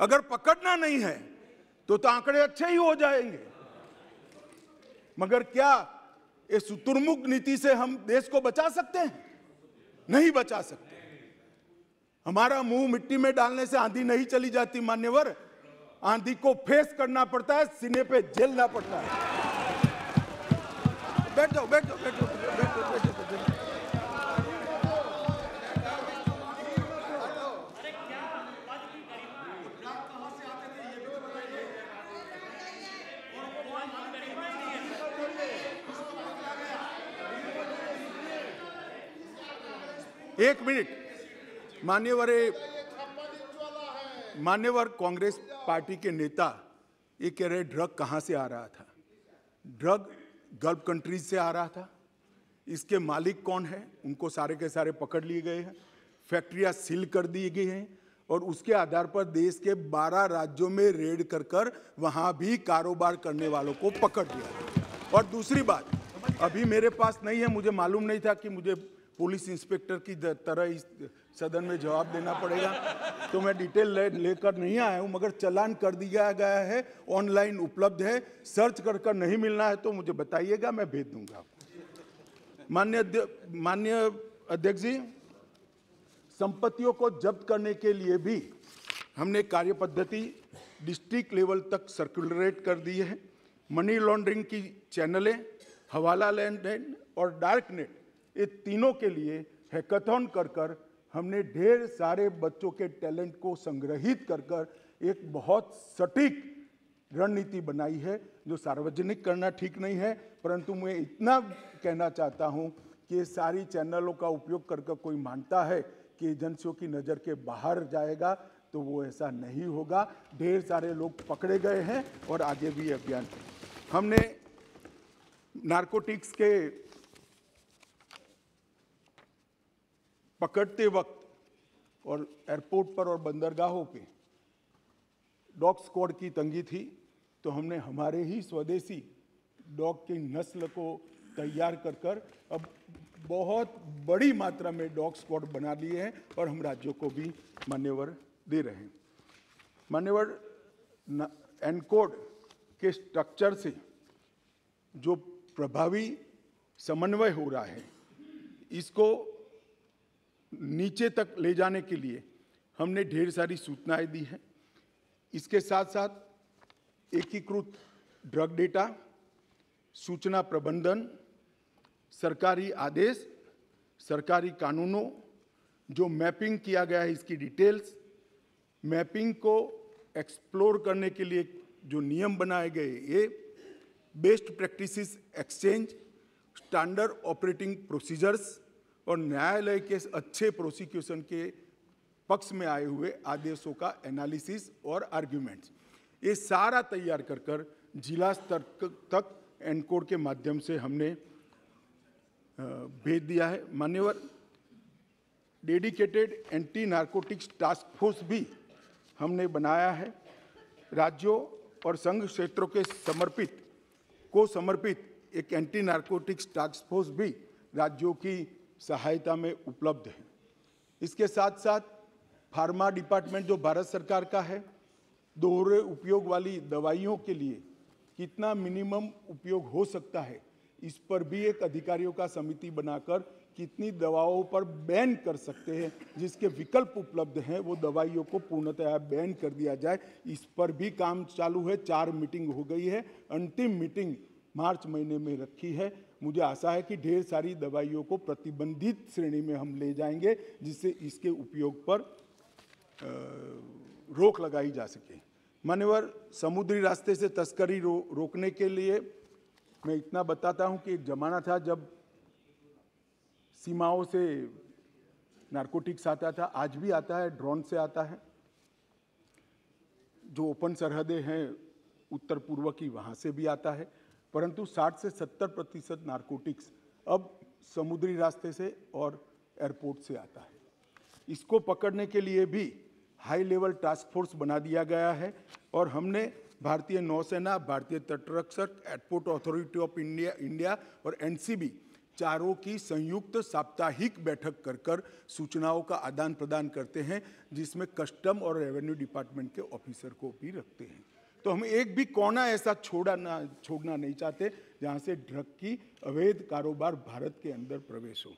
अगर पकड़ना नहीं है तो आंकड़े अच्छे ही हो जाएंगे। मगर क्या इस शुतुरमुर्ग नीति से हम देश को बचा सकते हैं? नहीं बचा सकते। हमारा मुंह मिट्टी में डालने से आंधी नहीं चली जाती मान्यवर, आंधी को फेस करना पड़ता है, सीने पे झेलना पड़ता है। बैठ जाओ, बैठ जाओ, बैठ जाओ, बैठ जाओ, बैठ जाओ। एक मिनट मान्यवर कांग्रेस पार्टी के नेता ये कह रहे ड्रग कहां से आ रहा था। ड्रग गल्फ कंट्रीज से आ रहा था। इसके मालिक कौन है, उनको सारे के सारे पकड़ लिए गए हैं, फैक्ट्रियां सील कर दी गई हैं और उसके आधार पर देश के 12 राज्यों में रेड कर वहां भी कारोबार करने वालों को पकड़ लिया। और दूसरी बात, अभी मेरे पास नहीं है, मुझे मालूम नहीं था कि मुझे पुलिस इंस्पेक्टर की तरह इस सदन में जवाब देना पड़ेगा, तो मैं डिटेल लेकर नहीं आया हूं, मगर चालान कर दिया गया है, ऑनलाइन उपलब्ध है, सर्च कर नहीं मिलना है तो मुझे बताइएगा, मैं भेज दूंगा आपको। माननीय अध्यक्ष जी, संपत्तियों को जब्त करने के लिए भी हमने कार्य पद्धति डिस्ट्रिक्ट लेवल तक सर्कुलरेट कर दी है। मनी लॉन्ड्रिंग की चैनलें, हवाला लेन देन और डार्क नेट, ये तीनों के लिए हैकाथॉन कर हमने ढेर सारे बच्चों के टैलेंट को संग्रहित कर एक बहुत सटीक रणनीति बनाई है, जो सार्वजनिक करना ठीक नहीं है, परंतु मैं इतना कहना चाहता हूं कि सारी चैनलों का उपयोग कर कोई मानता है कि एजेंसियों की नज़र के बाहर जाएगा, तो वो ऐसा नहीं होगा। ढेर सारे लोग पकड़े गए हैं और आगे भी अभियान। हमने नारकोटिक्स के पकड़ते वक्त और एयरपोर्ट पर और बंदरगाहों पे डॉग स्क्वाड की तंगी थी, तो हमने हमारे ही स्वदेशी डॉग की नस्ल को तैयार कर अब बहुत बड़ी मात्रा में डॉग स्क्वाड बना लिए हैं और हम राज्यों को भी मान्यवर दे रहे हैं। मान्यवर, एनकोड के स्ट्रक्चर से जो प्रभावी समन्वय हो रहा है, इसको नीचे तक ले जाने के लिए हमने ढेर सारी सूचनाएं दी हैं। इसके साथ साथ एकीकृत ड्रग डेटा, सूचना प्रबंधन, सरकारी आदेश, सरकारी कानूनों, जो मैपिंग किया गया है इसकी डिटेल्स, मैपिंग को एक्सप्लोर करने के लिए जो नियम बनाए गए, ये best practices exchange, standard operating procedures और न्यायालय के अच्छे प्रोसिक्यूशन के पक्ष में आए हुए आदेशों का एनालिसिस और आर्ग्यूमेंट्स, ये सारा तैयार कर जिला स्तर तक एनकोड के माध्यम से हमने भेज दिया है। मान्यवर, dedicated anti narcotics task force भी हमने बनाया है। राज्यों और संघ क्षेत्रों के समर्पित एक एंटी नारकोटिक्स टास्क फोर्स भी राज्यों की सहायता में उपलब्ध है। इसके साथ साथ फार्मा डिपार्टमेंट जो भारत सरकार का है, दोहरे उपयोग वाली दवाइयों के लिए कितना मिनिमम उपयोग हो सकता है, इस पर भी एक अधिकारियों का समिति बनाकर कितनी दवाओं पर बैन कर सकते हैं, जिसके विकल्प उपलब्ध हैं, वो दवाइयों को पूर्णतः बैन कर दिया जाए, इस पर भी काम चालू है। 4 मीटिंग हो गई है, अंतिम मीटिंग मार्च महीने में रखी है। मुझे आशा है कि ढेर सारी दवाइयों को प्रतिबंधित श्रेणी में हम ले जाएंगे, जिससे इसके उपयोग पर रोक लगाई जा सके। मान्यवर, समुद्री रास्ते से तस्करी रोकने के लिए मैं इतना बताता हूं कि एक जमाना था जब सीमाओं से नारकोटिक्स आता था, आज भी आता है, ड्रोन से आता है। जो ओपन सरहदें हैं उत्तर पूर्व की, वहाँ से भी आता है। परंतु 60 से 70% नारकोटिक्स अब समुद्री रास्ते से और एयरपोर्ट से आता है। इसको पकड़ने के लिए भी हाई लेवल टास्क फोर्स बना दिया गया है और हमने भारतीय नौसेना, भारतीय तटरक्षक, एयरपोर्ट अथॉरिटी ऑफ इंडिया और एनसीबी चारों की संयुक्त साप्ताहिक बैठक कर सूचनाओं का आदान प्रदान करते हैं, जिसमें कस्टम और रेवेन्यू डिपार्टमेंट के ऑफिसर को भी रखते हैं। तो हम एक भी कोना ऐसा छोड़ना नहीं चाहते जहां से ड्रग की अवैध कारोबार भारत के अंदर प्रवेश हो।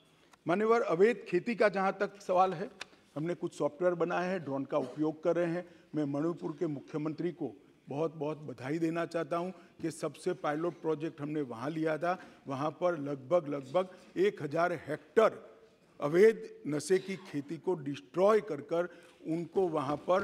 मान्यवर, अवैध खेती का जहां तक सवाल है, हमने कुछ सॉफ्टवेयर बनाए हैं, ड्रोन का उपयोग कर रहे हैं। मैं मणिपुर के मुख्यमंत्री को बहुत बहुत बधाई देना चाहता हूं कि सबसे पायलट प्रोजेक्ट हमने वहां लिया था। वहां पर लगभग 1000 हेक्टर अवैध नशे की खेती को डिस्ट्रॉय कर उनको वहां पर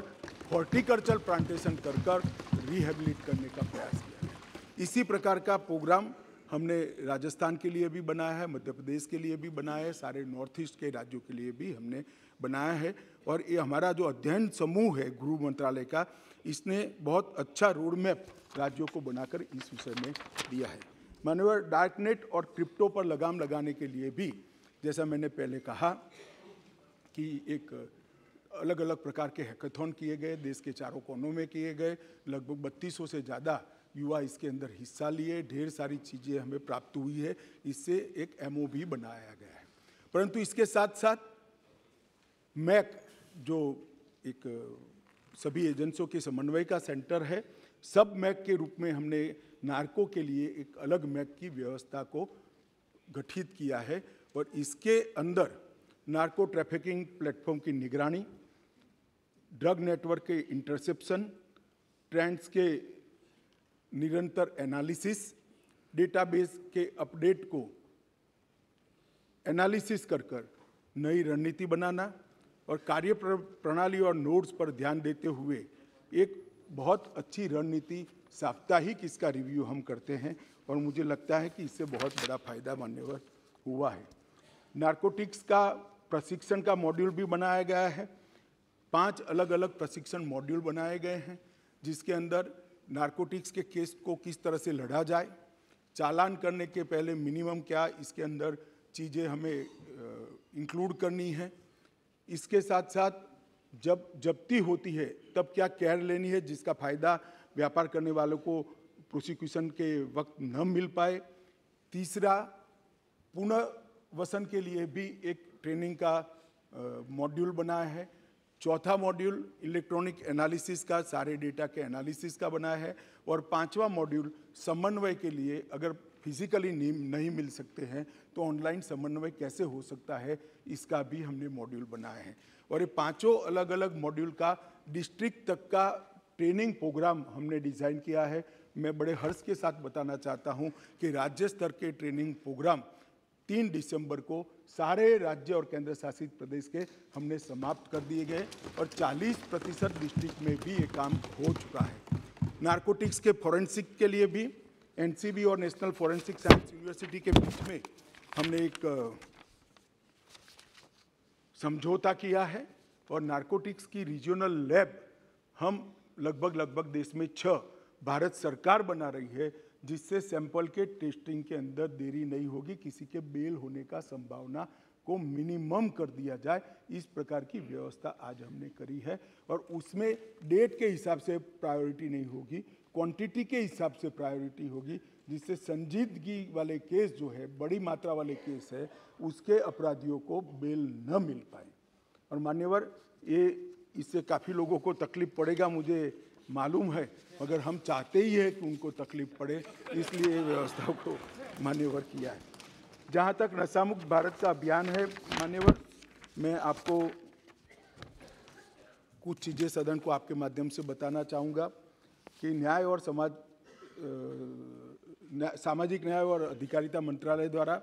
हॉर्टिकल्चर प्लांटेशन कर रिहेबिलिट करने का प्रयास किया है। इसी प्रकार का प्रोग्राम हमने राजस्थान के लिए भी बनाया है, मध्य प्रदेश के लिए भी बनाया है, सारे नॉर्थ ईस्ट के राज्यों के लिए भी हमने बनाया है। और ये हमारा जो अध्ययन समूह है गृह मंत्रालय का, इसने बहुत अच्छा रोड मैप राज्यों को बनाकर इस विषय में दिया है। माननीय, डार्कनेट और क्रिप्टो पर लगाम लगाने के लिए भी, जैसा मैंने पहले कहा कि एक अलग अलग प्रकार के हैकाथॉन किए गए, देश के चारों कोनों में किए गए, लगभग 3200 से ज़्यादा युवा इसके अंदर हिस्सा लिए, ढेर सारी चीज़ें हमें प्राप्त हुई है, इससे एक एमओ भी बनाया गया है। परंतु इसके साथ साथ मैक, जो एक सभी एजेंसियों के समन्वय का सेंटर है, सब मैक के रूप में हमने नार्को के लिए एक अलग मैक की व्यवस्था को गठित किया है और इसके अंदर नार्को ट्रैफिकिंग प्लेटफॉर्म की निगरानी, ड्रग नेटवर्क के इंटरसेप्शन, ट्रेंड्स के निरंतर एनालिसिस, डेटाबेस के अपडेट को एनालिसिस कर नई रणनीति बनाना और कार्य प्रणाली और नोड्स पर ध्यान देते हुए एक बहुत अच्छी रणनीति साप्ताहिक इसका रिव्यू हम करते हैं और मुझे लगता है कि इससे बहुत बड़ा फायदा मान्यवर हुआ है। नारकोटिक्स का प्रशिक्षण का मॉड्यूल भी बनाया गया है। 5 अलग अलग प्रशिक्षण मॉड्यूल बनाए गए हैं, जिसके अंदर नारकोटिक्स के केस को किस तरह से लड़ा जाए, चालान करने के पहले मिनिमम क्या इसके अंदर चीज़ें हमें इंक्लूड करनी है, इसके साथ साथ जब जब्ती होती है तब क्या केयर लेनी है जिसका फ़ायदा व्यापार करने वालों को प्रोसिक्यूशन के वक्त न मिल पाए। तीसरा, पुनर्वसन के लिए भी एक ट्रेनिंग का मॉड्यूल बनाया है। चौथा मॉड्यूल इलेक्ट्रॉनिक एनालिसिस का, सारे डेटा के एनालिसिस का बनाया है। और 5वां मॉड्यूल समन्वय के लिए, अगर फिजिकली नहीं मिल सकते हैं तो ऑनलाइन समन्वय कैसे हो सकता है, इसका भी हमने मॉड्यूल बनाए हैं। और ये 5 अलग अलग मॉड्यूल का डिस्ट्रिक्ट तक का ट्रेनिंग प्रोग्राम हमने डिज़ाइन किया है। मैं बड़े हर्ष के साथ बताना चाहता हूं कि राज्य स्तर के ट्रेनिंग प्रोग्राम 3 दिसंबर को सारे राज्य और केंद्र शासित प्रदेश के हमने समाप्त कर दिए गए और 40% डिस्ट्रिक्ट में भी ये काम हो चुका है। नारकोटिक्स के फॉरेंसिक के लिए भी एनसीबी और नेशनल फॉरेंसिक साइंस यूनिवर्सिटी के बीच में हमने एक समझौता किया है और नारकोटिक्स की रीजनल लैब हम लगभग देश में 6 भारत सरकार बना रही है, जिससे सैंपल के टेस्टिंग के अंदर देरी नहीं होगी, किसी के बेल होने का संभावना को मिनिमम कर दिया जाए। इस प्रकार की व्यवस्था आज हमने करी है और उसमें डेट के हिसाब से प्रायोरिटी नहीं होगी, क्वांटिटी के हिसाब से प्रायोरिटी होगी, जिससे संजीदगी वाले केस जो है, बड़ी मात्रा वाले केस है, उसके अपराधियों को बेल न मिल पाए। और मान्यवर, ये इससे काफ़ी लोगों को तकलीफ पड़ेगा, मुझे मालूम है, मगर हम चाहते ही है कि उनको तकलीफ पड़े, इसलिए व्यवस्था को मान्यवर किया है। जहाँ तक नशामुक्त भारत का अभियान है मान्यवर, मैं आपको कुछ चीज़ें सदन को आपके माध्यम से बताना चाहूँगा कि न्याय और सामाजिक न्याय और अधिकारिता मंत्रालय द्वारा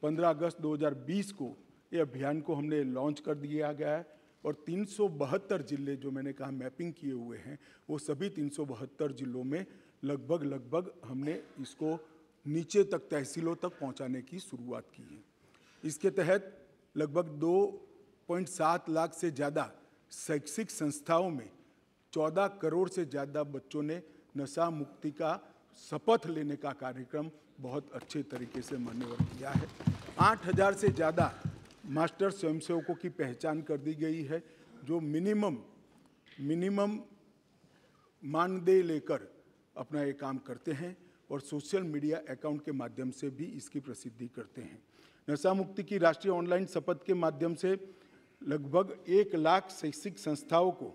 15 अगस्त 2020 को ये अभियान को हमने लॉन्च कर दिया गया है और 372 जिले जो मैंने कहा मैपिंग किए हुए हैं, वो सभी 372 जिलों में लगभग हमने इसको नीचे तक, तहसीलों तक पहुंचाने की शुरुआत की है। इसके तहत लगभग 2.7 लाख से ज़्यादा शैक्षिक संस्थाओं में 14 करोड़ से ज़्यादा बच्चों ने नशा मुक्ति का शपथ लेने का कार्यक्रम बहुत अच्छे तरीके से मान्यवर किया है। 8,000 से ज़्यादा मास्टर स्वयंसेवकों की पहचान कर दी गई है, जो मिनिमम मानदेय लेकर अपना ये काम करते हैं और सोशल मीडिया अकाउंट के माध्यम से भी इसकी प्रसिद्धि करते हैं। नशा मुक्ति की राष्ट्रीय ऑनलाइन शपथ के माध्यम से लगभग 1 लाख शैक्षिक संस्थाओं को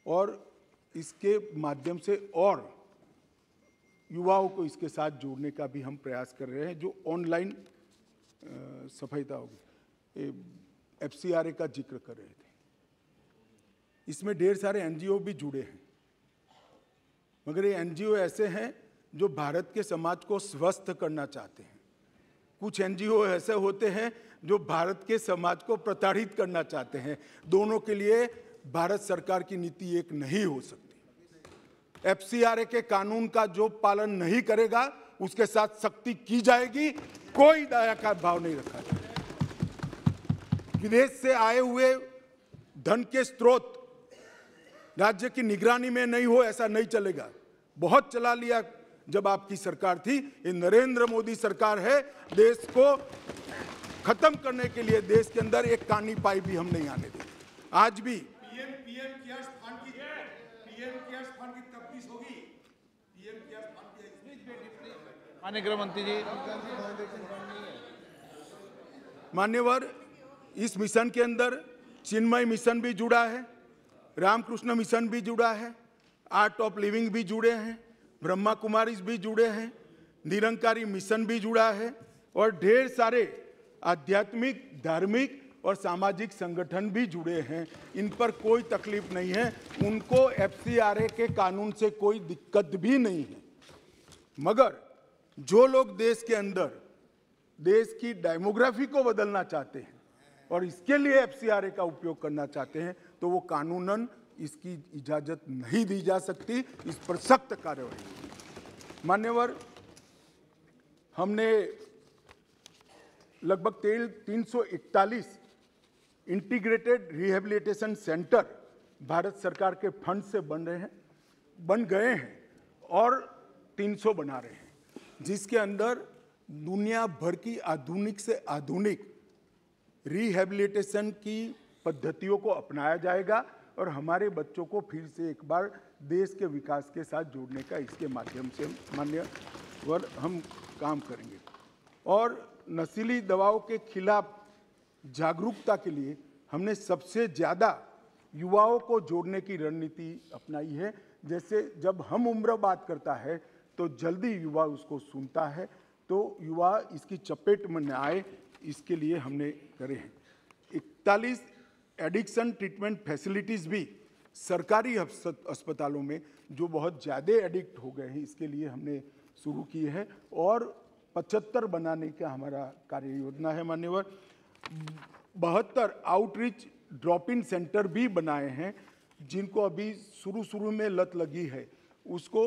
और इसके माध्यम से और युवाओं को इसके साथ जोड़ने का भी हम प्रयास कर रहे हैं। जो ऑनलाइन सफलता होगी, FCRA का जिक्र कर रहे थे, इसमें ढेर सारे NGO भी जुड़े हैं, मगर ये NGO ऐसे हैं जो भारत के समाज को स्वस्थ करना चाहते हैं। कुछ NGO ऐसे होते हैं जो भारत के समाज को प्रताड़ित करना चाहते हैं। दोनों के लिए भारत सरकार की नीति एक नहीं हो सकती। FCRA के कानून का जो पालन नहीं करेगा उसके साथ सख्ती की जाएगी, कोई दया का भाव नहीं रखा जाएगा। विदेश से आए हुए धन के स्रोत राज्य की निगरानी में नहीं हो, ऐसा नहीं चलेगा। बहुत चला लिया जब आपकी सरकार थी। ये नरेंद्र मोदी सरकार है, देश को खत्म करने के लिए देश के अंदर एक कानी पाई भी हम नहीं आने देंगे। आज भी पीएम केयर्स फंड की तफ्तीश होगी। पीएम केयर्स फंड माननीय गृह मंत्री जी। मान्यवर, इस मिशन के अंदर चिन्मय मिशन भी जुड़ा है, रामकृष्ण मिशन भी जुड़ा है, आर्ट ऑफ लिविंग भी जुड़े हैं, ब्रह्मा कुमारीज भी जुड़े हैं, निरंकारी मिशन भी जुड़ा है और ढेर सारे आध्यात्मिक, धार्मिक और सामाजिक संगठन भी जुड़े हैं। इन पर कोई तकलीफ नहीं है, उनको FCRA के कानून से कोई दिक्कत भी नहीं है। मगर जो लोग देश के अंदर देश की डेमोग्राफी को बदलना चाहते हैं और इसके लिए FCRA का उपयोग करना चाहते हैं, तो वो कानूनन इसकी इजाजत नहीं दी जा सकती। इस पर सख्त कार्रवाई। मान्यवर, हमने लगभग 341 इंटीग्रेटेड रिहेबिलिटेशन सेंटर भारत सरकार के फंड से बन गए हैं और 300 बना रहे हैं, जिसके अंदर दुनिया भर की आधुनिक से आधुनिक रिहेबिलिटेशन की पद्धतियों को अपनाया जाएगा और हमारे बच्चों को फिर से एक बार देश के विकास के साथ जोड़ने का इसके माध्यम से मान्यवर हम काम करेंगे। और नशीली दवाओं के खिलाफ जागरूकता के लिए हमने सबसे ज़्यादा युवाओं को जोड़ने की रणनीति अपनाई है। जैसे जब हम उम्र बात करता है तो जल्दी युवा उसको सुनता है, तो युवा इसकी चपेट में न आए, इसके लिए हमने करे हैं। 41 एडिक्शन ट्रीटमेंट फैसिलिटीज़ भी सरकारी अस्पतालों में जो बहुत ज़्यादा एडिक्ट हो गए हैं, इसके लिए हमने शुरू की है और 75 बनाने का हमारा कार्य योजना है। मान्यवर, 72 आउटरीच ड्रॉप इन सेंटर भी बनाए हैं, जिनको अभी शुरू में लत लगी है, उसको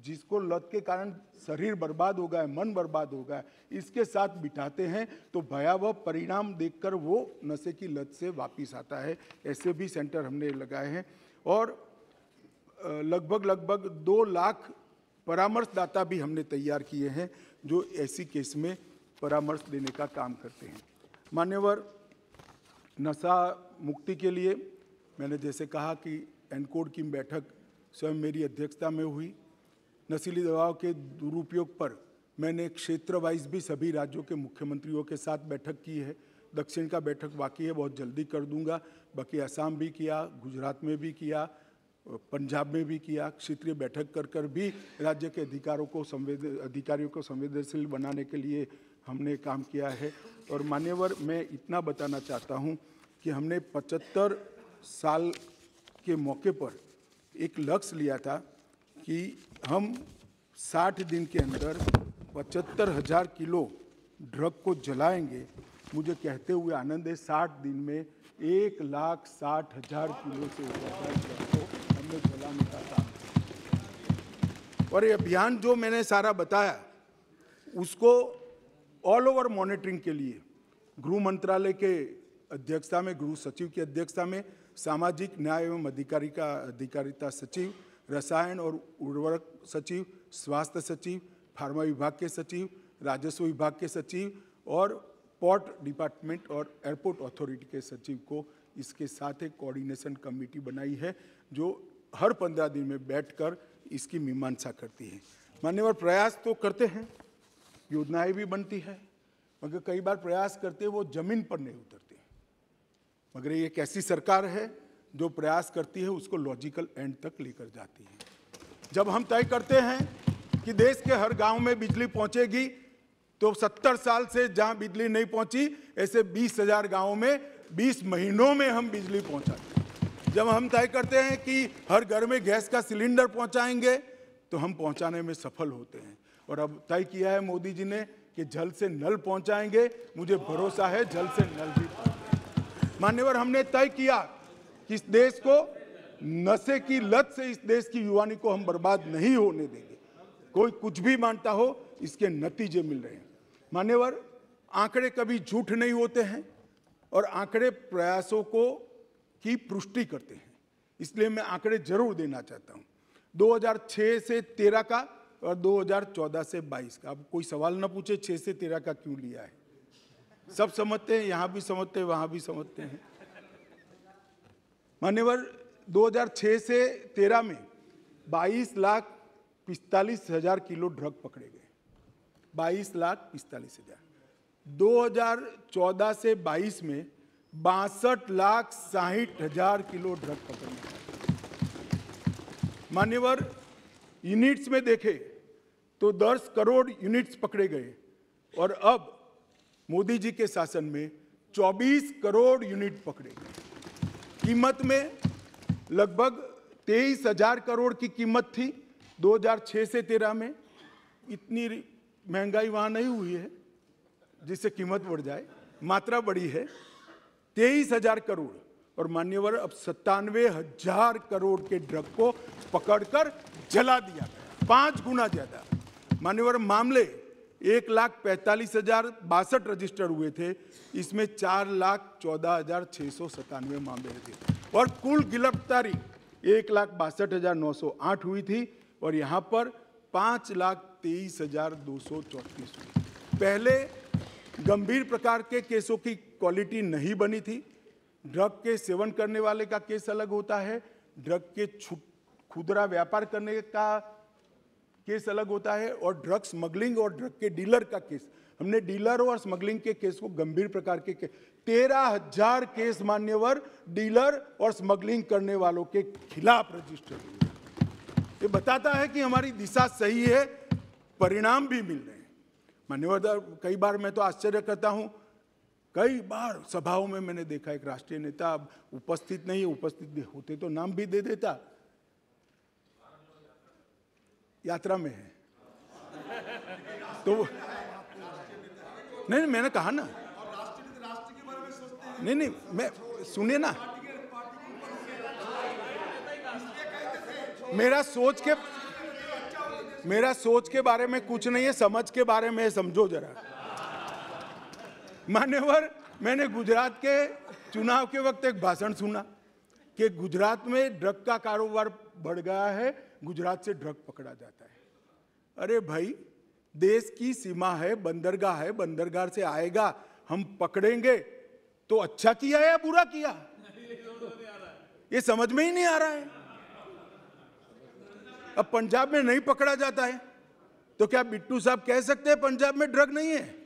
जिसको लत के कारण शरीर बर्बाद हो गया है, मन बर्बाद हो गया है, इसके साथ बिठाते हैं तो भयावह परिणाम देखकर वो नशे की लत से वापस आता है। ऐसे भी सेंटर हमने लगाए हैं और लगभग 2 लाख परामर्शदाता भी हमने तैयार किए हैं, जो ऐसी केस में परामर्श देने का काम करते हैं। मान्यवर, नशा मुक्ति के लिए मैंने जैसे कहा कि एनकोड की बैठक स्वयं मेरी अध्यक्षता में हुई। नशीली दवाओं के दुरुपयोग पर मैंने क्षेत्र वाइज भी सभी राज्यों के मुख्यमंत्रियों के साथ बैठक की है। दक्षिण का बैठक बाकी है, बहुत जल्दी कर दूंगा। बाकी असम भी किया, गुजरात में भी किया, पंजाब में भी किया। क्षेत्रीय बैठक कर भी राज्य के अधिकारियों को संवेदनशील बनाने के लिए हमने काम किया है। और मान्यवर, मैं इतना बताना चाहता हूं कि हमने 75 साल के मौके पर एक लक्ष्य लिया था कि हम 60 दिन के अंदर 75,000 किलो ड्रग को जलाएंगे। मुझे कहते हुए आनंद है, 60 दिन में 1,60,000 किलो से ज़्यादा ड्रग को हमने जलाने का काम किया। और ये अभियान जो मैंने सारा बताया, उसको ऑल ओवर मॉनिटरिंग के लिए गृह मंत्रालय के अध्यक्षता में, गृह सचिव की अध्यक्षता में सामाजिक न्याय एवं अधिकारिता सचिव, रसायन और उर्वरक सचिव, स्वास्थ्य सचिव, फार्मा विभाग के सचिव, राजस्व विभाग के सचिव और पोर्ट डिपार्टमेंट और एयरपोर्ट अथॉरिटी के सचिव को इसके साथ एक कोऑर्डिनेशन कमेटी बनाई है जो हर 15 दिन में बैठकर इसकी मीमांसा करती है। मान्यवर, प्रयास तो करते हैं, योजनाएं भी बनती है, मगर कई बार प्रयास करते वो जमीन पर नहीं उतरते। मगर ये एक ऐसी सरकार है जो प्रयास करती है उसको लॉजिकल एंड तक लेकर जाती है। जब हम तय करते हैं कि देश के हर गांव में बिजली पहुंचेगी, तो 70 साल से जहां बिजली नहीं पहुंची, ऐसे 20,000 गांवों में 20 महीनों में हम बिजली पहुंचाते हैं। जब हम तय करते हैं कि हर घर में गैस का सिलेंडर पहुंचाएंगे, तो हम पहुंचाने में सफल होते हैं। और अब तय किया है मोदी जी ने कि जल से नल पहुंचाएंगे। मुझे भरोसा है जल से नल भी पहुंचाएंगे। मान्यवर, हमने तय किया कि इस देश को नशे की लत से, इस देश की युवानी को हम बर्बाद नहीं होने देंगे। कोई कुछ भी मानता हो, इसके नतीजे मिल रहे हैं। मान्यवर, आंकड़े कभी झूठ नहीं होते हैं और आंकड़े प्रयासों की पुष्टि करते हैं। इसलिए मैं आंकड़े जरूर देना चाहता हूं, 2006 से 13 का और 2014 से 22 का। अब कोई सवाल ना पूछे 6 से 13 का क्यों लिया है, सब समझते हैं, यहां भी समझते हैं, वहां भी समझते हैं। मान्यवर, 2006 से 13 में 22,45,000 किलो ड्रग पकड़े गए, 22,45,000। 2014 से 22 में 62,60,000 किलो ड्रग पकड़े गए। मान्यवर, यूनिट्स में देखें तो 10 करोड़ यूनिट्स पकड़े गए और अब मोदी जी के शासन में 24 करोड़ यूनिट पकड़े गए। कीमत में लगभग 23,000 करोड़ की कीमत थी 2006 से 13 में। इतनी महंगाई वहां नहीं हुई है जिससे कीमत बढ़ जाए, मात्रा बढ़ी है 23,000 करोड़। और मान्यवर, अब 97,000 करोड़ के ड्रग को पकड़कर जला दिया गया, 5 गुना ज्यादा। मान्यवर, मामले 1,45,062 रजिस्टर हुए थे, इसमें 4,14,697 मामले थे और कुल गिरफ्तारी 1,62,908 हुई थी और यहाँ पर 5,23,234 हुई। पहले गंभीर प्रकार के केसों की क्वालिटी नहीं बनी थी। ड्रग के सेवन करने वाले का केस अलग होता है, ड्रग के खुदरा व्यापार करने का केस अलग होता है और ड्रग स्मगलिंग और ड्रग के डीलर का केस। हमने डीलर और स्मगलिंग के केस को गंभीर प्रकार के 13,000 केस मान्यवर डीलर और स्मगलिंग करने वालों के खिलाफ रजिस्टर हुए। ये बताता है कि हमारी दिशा सही है, परिणाम भी मिल रहे हैं। मान्यवर, कई बार मैं तो आश्चर्य करता हूं, कई बार सभाओं में मैंने देखा एक राष्ट्रीय नेता अब उपस्थित नहीं है, उपस्थित होते तो नाम भी दे देता, यात्रा में है तो नहीं, मैंने कहा ना, नहीं, मैं सुनिए ना, मेरा सोच के बारे में कुछ नहीं है, समझ के बारे में समझो जरा। मान्यवर, मैंने गुजरात के चुनाव के वक्त एक भाषण सुना कि गुजरात में ड्रग का कारोबार बढ़ गया है, गुजरात से ड्रग पकड़ा जाता है। अरे भाई, देश की सीमा है, बंदरगाह है, बंदरगाह से आएगा, हम पकड़ेंगे तो अच्छा किया या बुरा किया, ये समझ में ही नहीं आ रहा है। अब पंजाब में नहीं पकड़ा जाता है तो क्या बिट्टू साहब कह सकते हैं पंजाब में ड्रग नहीं है?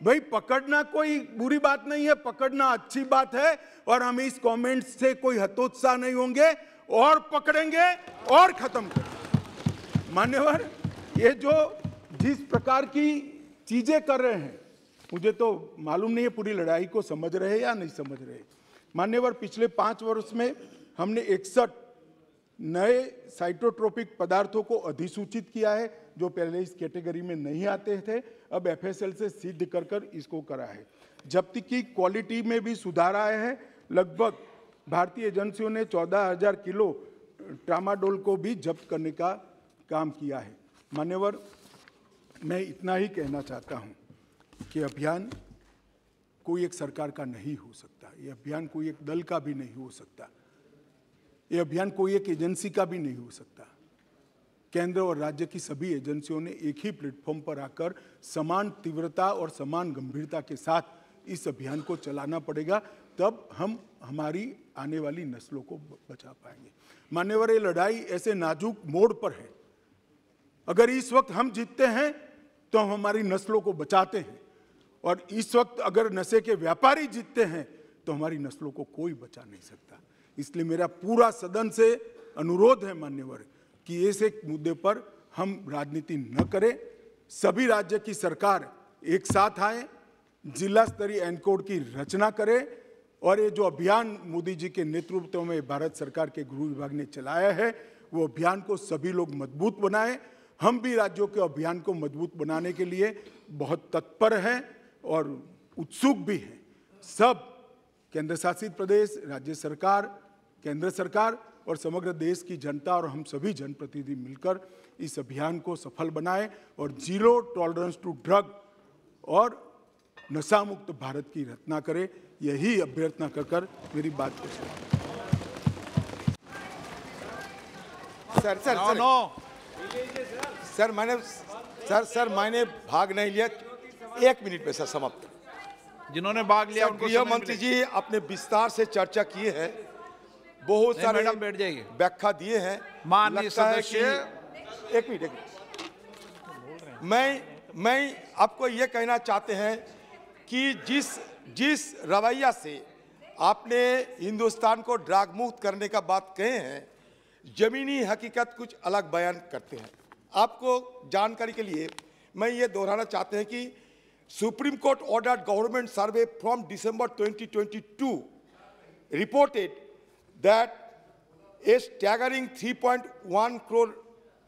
भाई, पकड़ना कोई बुरी बात नहीं है, पकड़ना अच्छी बात है और हम इस कमेंट से कोई हतोत्साह नहीं होंगे और पकड़ेंगे और खत्म करेंगे। मान्यवर, ये जो जिस प्रकार की चीजें कर रहे हैं, मुझे तो मालूम नहीं है पूरी लड़ाई को समझ रहे या नहीं समझ रहे। मान्यवर, पिछले 5 वर्ष में हमने 61 नए साइटोट्रोपिक पदार्थों को अधिसूचित किया है जो पहले इस कैटेगरी में नहीं आते थे, अब एफएसएल से सिद्ध कर इसको करा है। जब्ती की क्वालिटी में भी सुधार आया है। लगभग भारतीय एजेंसियों ने 14,000 किलो ट्रामाडोल को भी जब्त करने का काम किया है। मान्यवर, मैं इतना ही कहना चाहता हूं कि अभियान कोई एक सरकार का नहीं हो सकता, ये अभियान कोई एक दल का भी नहीं हो सकता, ये अभियान कोई एक एजेंसी का भी नहीं हो सकता। केंद्र और राज्य की सभी एजेंसियों ने एक ही प्लेटफॉर्म पर आकर समान तीव्रता और समान गंभीरता के साथ इस अभियान को चलाना पड़ेगा, तब हम हमारी आने वाली नस्लों को बचा पाएंगे। मान्यवर, ये लड़ाई ऐसे नाजुक मोड़ पर है, अगर इस वक्त हम जीतते हैं तो हम हमारी नस्लों को बचाते हैं, और इस वक्त अगर नशे के व्यापारी जीतते हैं तो हमारी नस्लों को कोई बचा नहीं सकता। इसलिए मेरा पूरा सदन से अनुरोध है मान्यवर कि इस एक मुद्दे पर हम राजनीति न करें, सभी राज्य की सरकार एक साथ आए, जिला स्तरीय एनकोड की रचना करें, और ये जो अभियान मोदी जी के नेतृत्व में भारत सरकार के गृह विभाग ने चलाया है, वो अभियान को सभी लोग मजबूत बनाएं। हम भी राज्यों के अभियान को मजबूत बनाने के लिए बहुत तत्पर हैं और उत्सुक भी हैं। सब केंद्र शासित प्रदेश, राज्य सरकार, केंद्र सरकार और समग्र देश की जनता और हम सभी जनप्रतिनिधि मिलकर इस अभियान को सफल बनाएं और जीरो टॉलरेंस टू ड्रग और नशा मुक्त भारत की रचना करें। यही अभ्यर्थना कर मेरी बात को सर मैंने भाग नहीं लिया, 1 मिनट में सर समाप्त। जिन्होंने भाग लिया उनको गृह मंत्री जी आपने विस्तार से चर्चा की है, बहुत सारे मैडम बैठ जाइए, व्याख्या दिए हैं। माननीय सदस्य, एक मिनट मैं आपको ये कहना चाहते हैं कि जिस रवैया से आपने हिंदुस्तान को ड्रग मुक्त करने का बात कहे हैं, जमीनी हकीकत कुछ अलग बयान करते हैं। आपको जानकारी के लिए मैं ये दोहराना चाहते हैं कि supreme court ordered government survey from December 2022 reported that a staggering 3.1 crore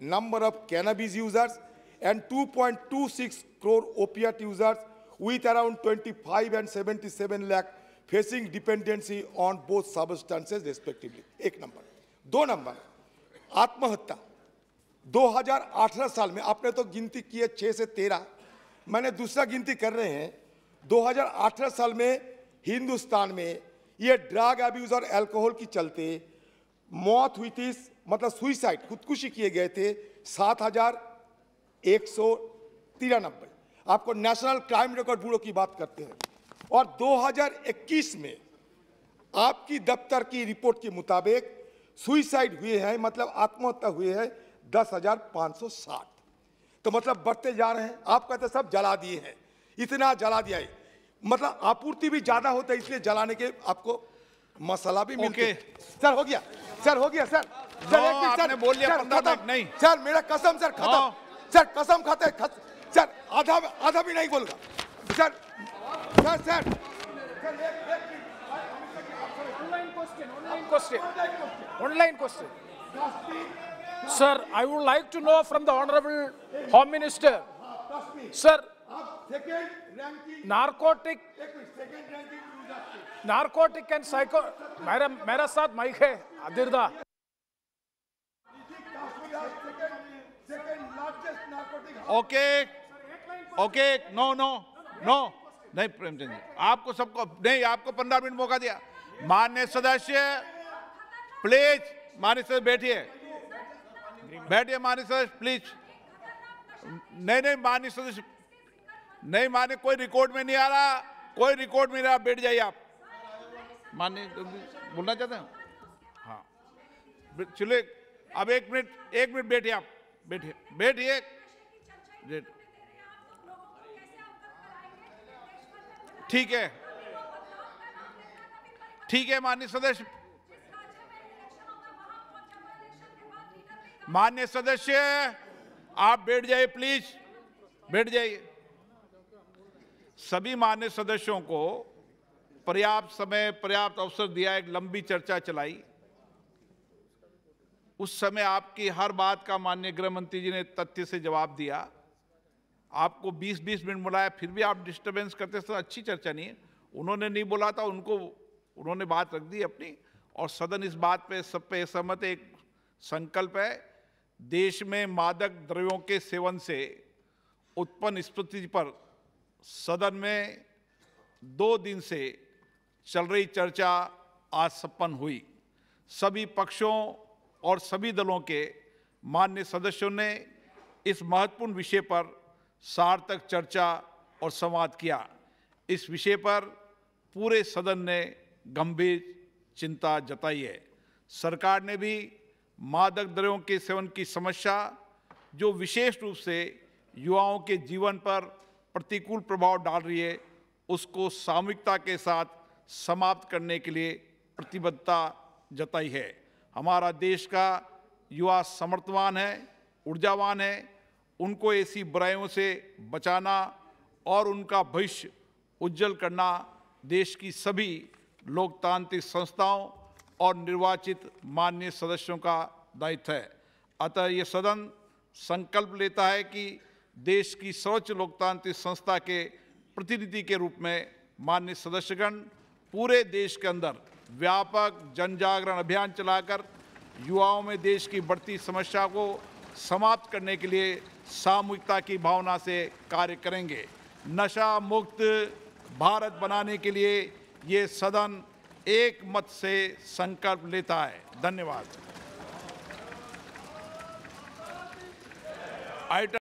number of cannabis users and 2.26 crore opiate users with around 25 and 77 lakh facing dependency on both substances respectively। 1 number. 2 number, आत्महत्या 2018 साल में आपने तो गिनती की है 6 से 13, मैंने दूसरा गिनती कर रहे हैं। 2018 साल में हिंदुस्तान में ये ड्रग अब्यूज और अल्कोहल की चलते मौत हुई थी, मतलब सुइसाइड, खुदकुशी किए गए थे 7,193। आपको नेशनल क्राइम रिकॉर्ड ब्यूरो की बात करते हैं। और 2021 में आपकी दफ्तर की रिपोर्ट के मुताबिक सुइसाइड हुए हैं, मतलब आत्महत्या हुए हैं 10,560। तो मतलब बढ़ते जा रहे हैं। आप कहते सब जला दिए हैं, इतना जला दिया है, मतलब आपूर्ति भी ज्यादा होता है, इसलिए जलाने के आपको मसाला भी मिलते हैं। सर हो गया, सर हो गया, सर आपने बोल लिया 15 मिनट नहीं। सर मेरा कसम, सर खत्म, सर कसम खाते सर आधा भी नहीं बोलूंगा sir. Online question. Sir, I would like to know from the Honorable Home Minister. Sir, narcotic and psycho. मेरा साथ माइक है, आदिरदा। ओके, नो, नहीं प्रेमचंद जी, आपको सबको नहीं, आपको 15 मिनट मौका दिया। माननीय सदस्य प्लीज, माननीय सदस्य बैठिए माननीय सदस्य प्लीज। नहीं माननीय सदस्य, नहीं माननीय, कोई रिकॉर्ड में नहीं आ रहा, कोई रिकॉर्ड में नहीं आ रहा, बैठ जाइए आप। माननीय बोलना चाहते हैं? हाँ चलिए, अब 1 मिनट बैठिए, आप बैठिए। ठीक है माननीय सदस्य, आप बैठ जाइए प्लीज, बैठ जाइए। सभी माननीय सदस्यों को पर्याप्त समय, पर्याप्त अवसर दिया, एक लंबी चर्चा चलाई। उस समय आपकी हर बात का माननीय गृह मंत्री जी ने तथ्य से जवाब दिया। आपको 20-20 मिनट बुलाया, फिर भी आप डिस्टर्बेंस करते, तो अच्छी चर्चा नहीं है। उन्होंने नहीं बोला था, उन्होंने बात रख दी अपनी, और सदन इस बात पे सब पे सहमत। एक संकल्प है, देश में मादक द्रव्यों के सेवन से उत्पन्न स्थिति पर सदन में 2 दिन से चल रही चर्चा आज संपन्न हुई। सभी पक्षों और सभी दलों के माननीय सदस्यों ने इस महत्वपूर्ण विषय पर सार्थक चर्चा और संवाद किया। इस विषय पर पूरे सदन ने गंभीर चिंता जताई है। सरकार ने भी मादक द्रव्यों के सेवन की समस्या, जो विशेष रूप से युवाओं के जीवन पर प्रतिकूल प्रभाव डाल रही है, उसको सामूहिकता के साथ समाप्त करने के लिए प्रतिबद्धता जताई है। हमारा देश का युवा समर्थवान है, ऊर्जावान है। उनको ऐसी बुराइयों से बचाना और उनका भविष्य उज्जवल करना देश की सभी लोकतांत्रिक संस्थाओं और निर्वाचित माननीय सदस्यों का दायित्व है। अतः ये सदन संकल्प लेता है कि देश की सर्वोच्च लोकतांत्रिक संस्था के प्रतिनिधि के रूप में माननीय सदस्यगण पूरे देश के अंदर व्यापक जन जागरण अभियान चलाकर युवाओं में देश की बढ़ती समस्या को समाप्त करने के लिए सामूहिकता की भावना से कार्य करेंगे। नशा मुक्त भारत बनाने के लिए ये सदन एक मत से संकल्प लेता है। धन्यवाद।